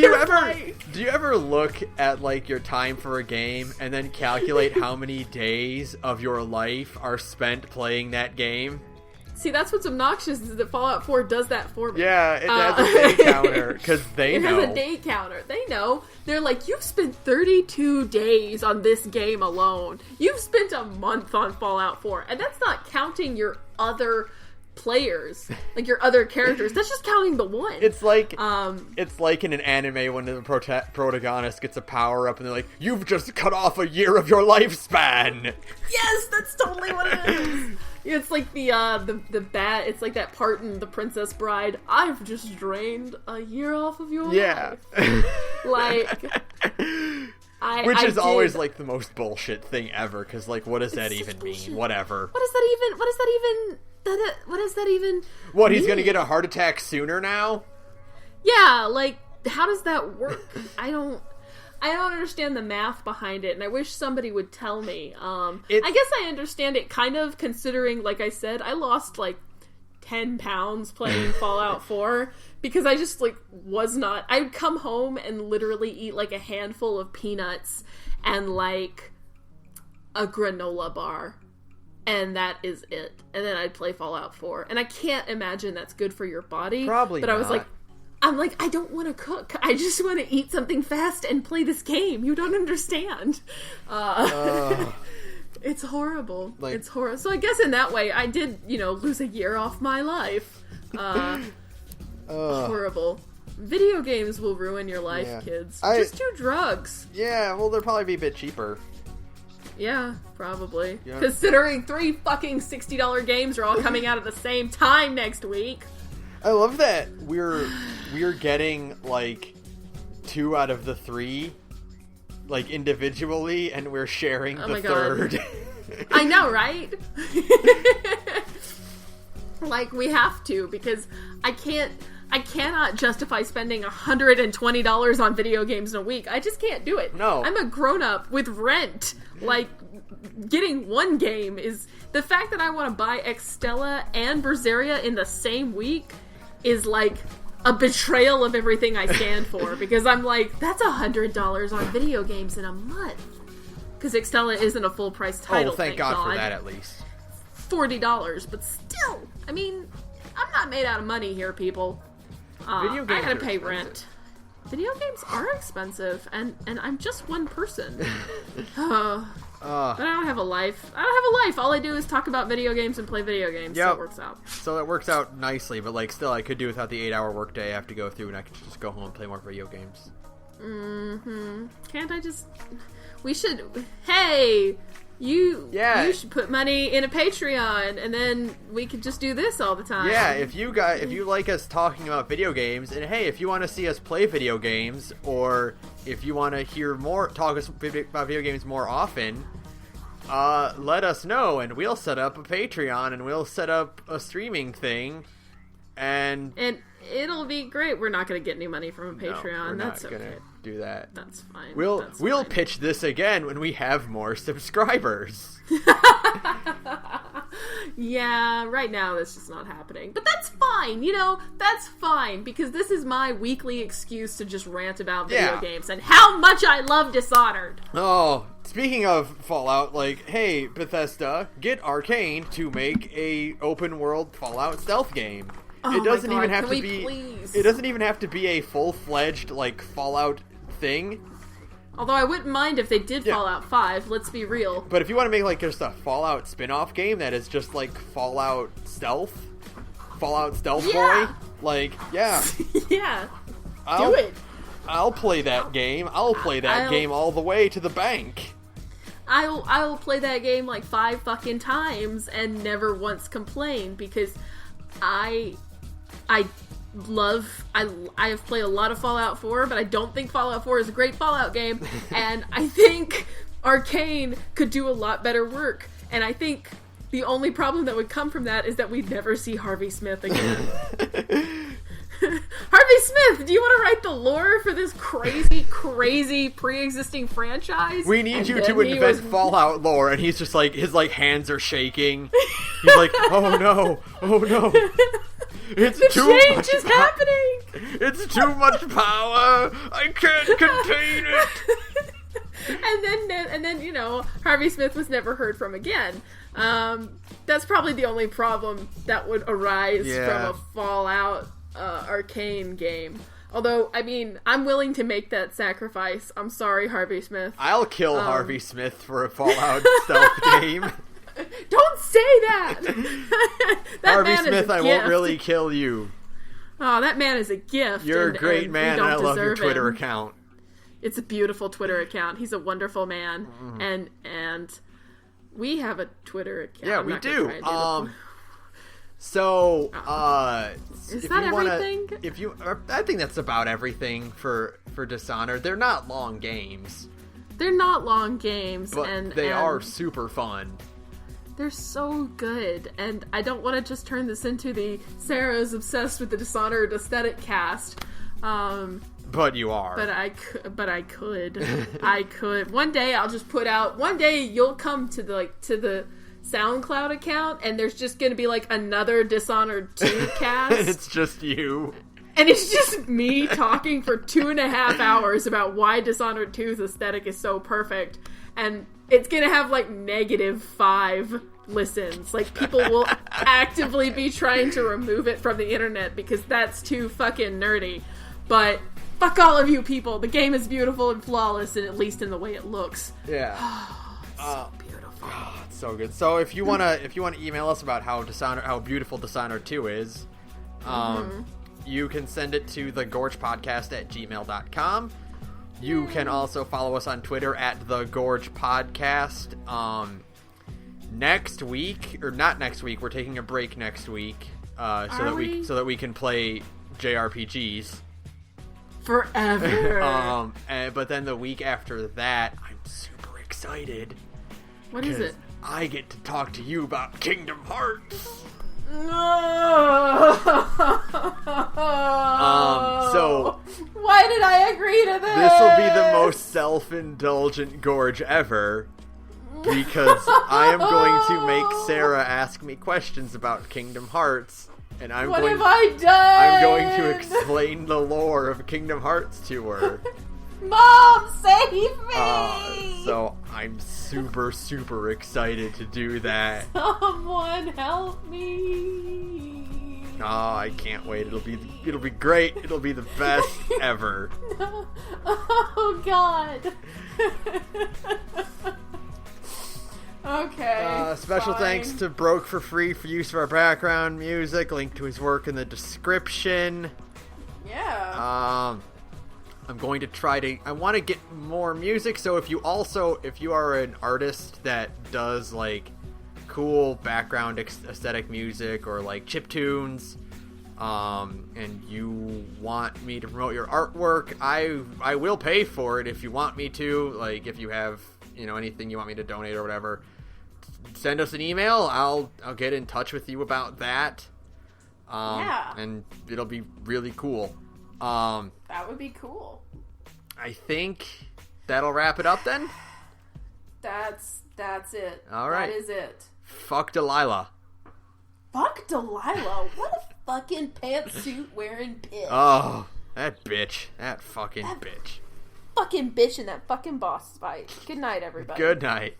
you ever look at like your time for a game and then calculate how many days of your life are spent playing that game? See, that's what's obnoxious is that Fallout 4 does that for me. Yeah, it has a day counter because they know. It has a day counter. They know. They're like, you've spent 32 days on this game alone. You've spent a month on Fallout 4, and that's not counting your other players, like your other characters. That's just counting the one. It's like in an anime when the protagonist gets a power up and they're like, you've just cut off a year of your lifespan. Yes, that's totally what it is. It's like the bat. It's like that part in The Princess Bride. I've just drained a year off of your life. Which is always like the most bullshit thing ever. Because like, what does that even mean? Whatever. What does that even? What, he's gonna get a heart attack sooner now? Yeah, like, how does that work? I don't understand the math behind it, and I wish somebody would tell me. I guess I understand it kind of, considering, like I said, I lost like 10 pounds playing Fallout 4 because I just like was not. I'd come home and literally eat like a handful of peanuts and like a granola bar. And that is it. And then I'd play Fallout 4. And I can't imagine that's good for your body. Probably but not. I'm like, I don't want to cook. I just want to eat something fast and play this game. You don't understand. It's horrible. It's horrible. So I guess in that way, I did, lose a year off my life. Horrible. Video games will ruin your life, kids. Just do drugs. Yeah, well, they'll probably be a bit cheaper. Yeah, probably. Yeah. Considering 3 fucking $60 games are all coming out at the same time next week. I love that we're getting like 2 out of the 3 like individually, and we're sharing the third. I know, right? Like, we have to, because I cannot justify spending $120 on video games in a week. I just can't do it. No. I'm a grown-up with rent. Like, getting one game is... The fact that I want to buy Extella and Berseria in the same week is like a betrayal of everything I stand for. Because I'm like, that's $100 on video games in a month. Because Extella isn't a full-price title. Oh, thank God for that, at least. $40, but still, I mean, I'm not made out of money here, people. Video games I gotta pay expensive. rent. Video games are expensive, and I'm just one person. But I don't have a life. All I do is talk about video games and play video games, so it works out. So it works out nicely, but like still I could do without the 8-hour workday I have to go through, and I could just go home and play more video games. Mm-hmm. Can't I just... We should... Hey! You should put money in a Patreon, and then we could just do this all the time. Yeah, if you like us talking about video games, and hey, if you want to see us play video games, or if you want to hear more talk about video games more often, let us know, and we'll set up a Patreon, and we'll set up a streaming thing, and it'll be great. We're not going to get any money from a Patreon. No, That's not gonna do that. That's fine. We'll pitch this again when we have more subscribers. Yeah, right now that's just not happening. But that's fine, that's fine, because this is my weekly excuse to just rant about video games and how much I love Dishonored. Oh, speaking of Fallout, like, hey, Bethesda, get Arcane to make a open world Fallout stealth game. Oh it doesn't my God, even have can to we be. please? It doesn't even have to be a full-fledged like Fallout thing. Although I wouldn't mind if they did Fallout 5. Let's be real. But if you want to make like just a Fallout spin-off game that is just like Fallout Stealth Boy, like yeah, yeah, do it. I'll play that game. I'll play that game all the way to the bank. I will play that game like 5 fucking times and never once complain because I have played a lot of Fallout 4, but I don't think Fallout 4 is a great Fallout game, and I think Arcane could do a lot better work, and I think the only problem that would come from that is that we'd never see Harvey Smith again. Harvey Smith, do you want to write the lore for this crazy pre-existing franchise? We need you to invent Fallout lore, and he's just like, his like hands are shaking. He's like, oh no. The change is happening! It's too much power! I can't contain it! And then, you know, Harvey Smith was never heard from again. That's probably the only problem that would arise from a Fallout Arcane game. Although, I mean, I'm willing to make that sacrifice. I'm sorry, Harvey Smith. I'll kill Harvey Smith for a Fallout stealth game. Don't say that! Harvey Smith, I won't really kill you. Oh, that man is a gift. You're a great man, and I love your Twitter account. It's a beautiful Twitter account. He's a wonderful man, and we have a Twitter account. Yeah, we do. So, is that everything? I think that's about everything for Dishonored. They're not long games. They're not long games, but they are super fun. They're so good, and I don't want to just turn this into the Sarah's obsessed with the Dishonored aesthetic cast. But you are. But I could. I could. One day I'll just put out. One day you'll come to the SoundCloud account, and there's just going to be like another Dishonored 2 cast. And it's just you. And it's just me talking for 2.5 hours about why Dishonored 2's aesthetic is so perfect. And it's going to have like -5 listens. Like, people will actively be trying to remove it from the internet because that's too fucking nerdy. But fuck all of you people. The game is beautiful and flawless, and at least in the way it looks. Yeah. So beautiful. It's so good. So if you wanna email us about how beautiful Dishonored 2 is, you can send it to thegorgepodcast@gmail.com. You can also follow us on Twitter at thegorgepodcast. Next week, or not next week, we're taking a break next week, so that we can play JRPGs forever. But then the week after that, I'm super excited. What is it? I get to talk to you about Kingdom Hearts. No. So why did I agree to this? This will be the most self-indulgent gorge ever, because I am going to make Sarah ask me questions about Kingdom Hearts, and what have I done? I'm going to explain the lore of Kingdom Hearts to her. Mom, save me! So I'm super, super excited to do that. Someone help me! Oh, I can't wait. It'll be great. It'll be the best ever. No. Oh God. Okay. Special thanks to Broke for Free for use of our background music. Link to his work in the description. Yeah. I'm going to I want to get more music, so if you are an artist that does like cool background aesthetic music or like chiptunes, and you want me to promote your artwork, I will pay for it if you want me to. Like, if you have, anything you want me to donate or whatever, send us an email. I'll get in touch with you about that. And it'll be really cool. That would be cool. I think that'll wrap it up then. That's it. All right. That is it. Fuck Delilah. Fuck Delilah? What a fucking pantsuit wearing bitch. Oh, that bitch. That fucking bitch. Fucking bitch in that fucking boss fight. Good night, everybody. Good night.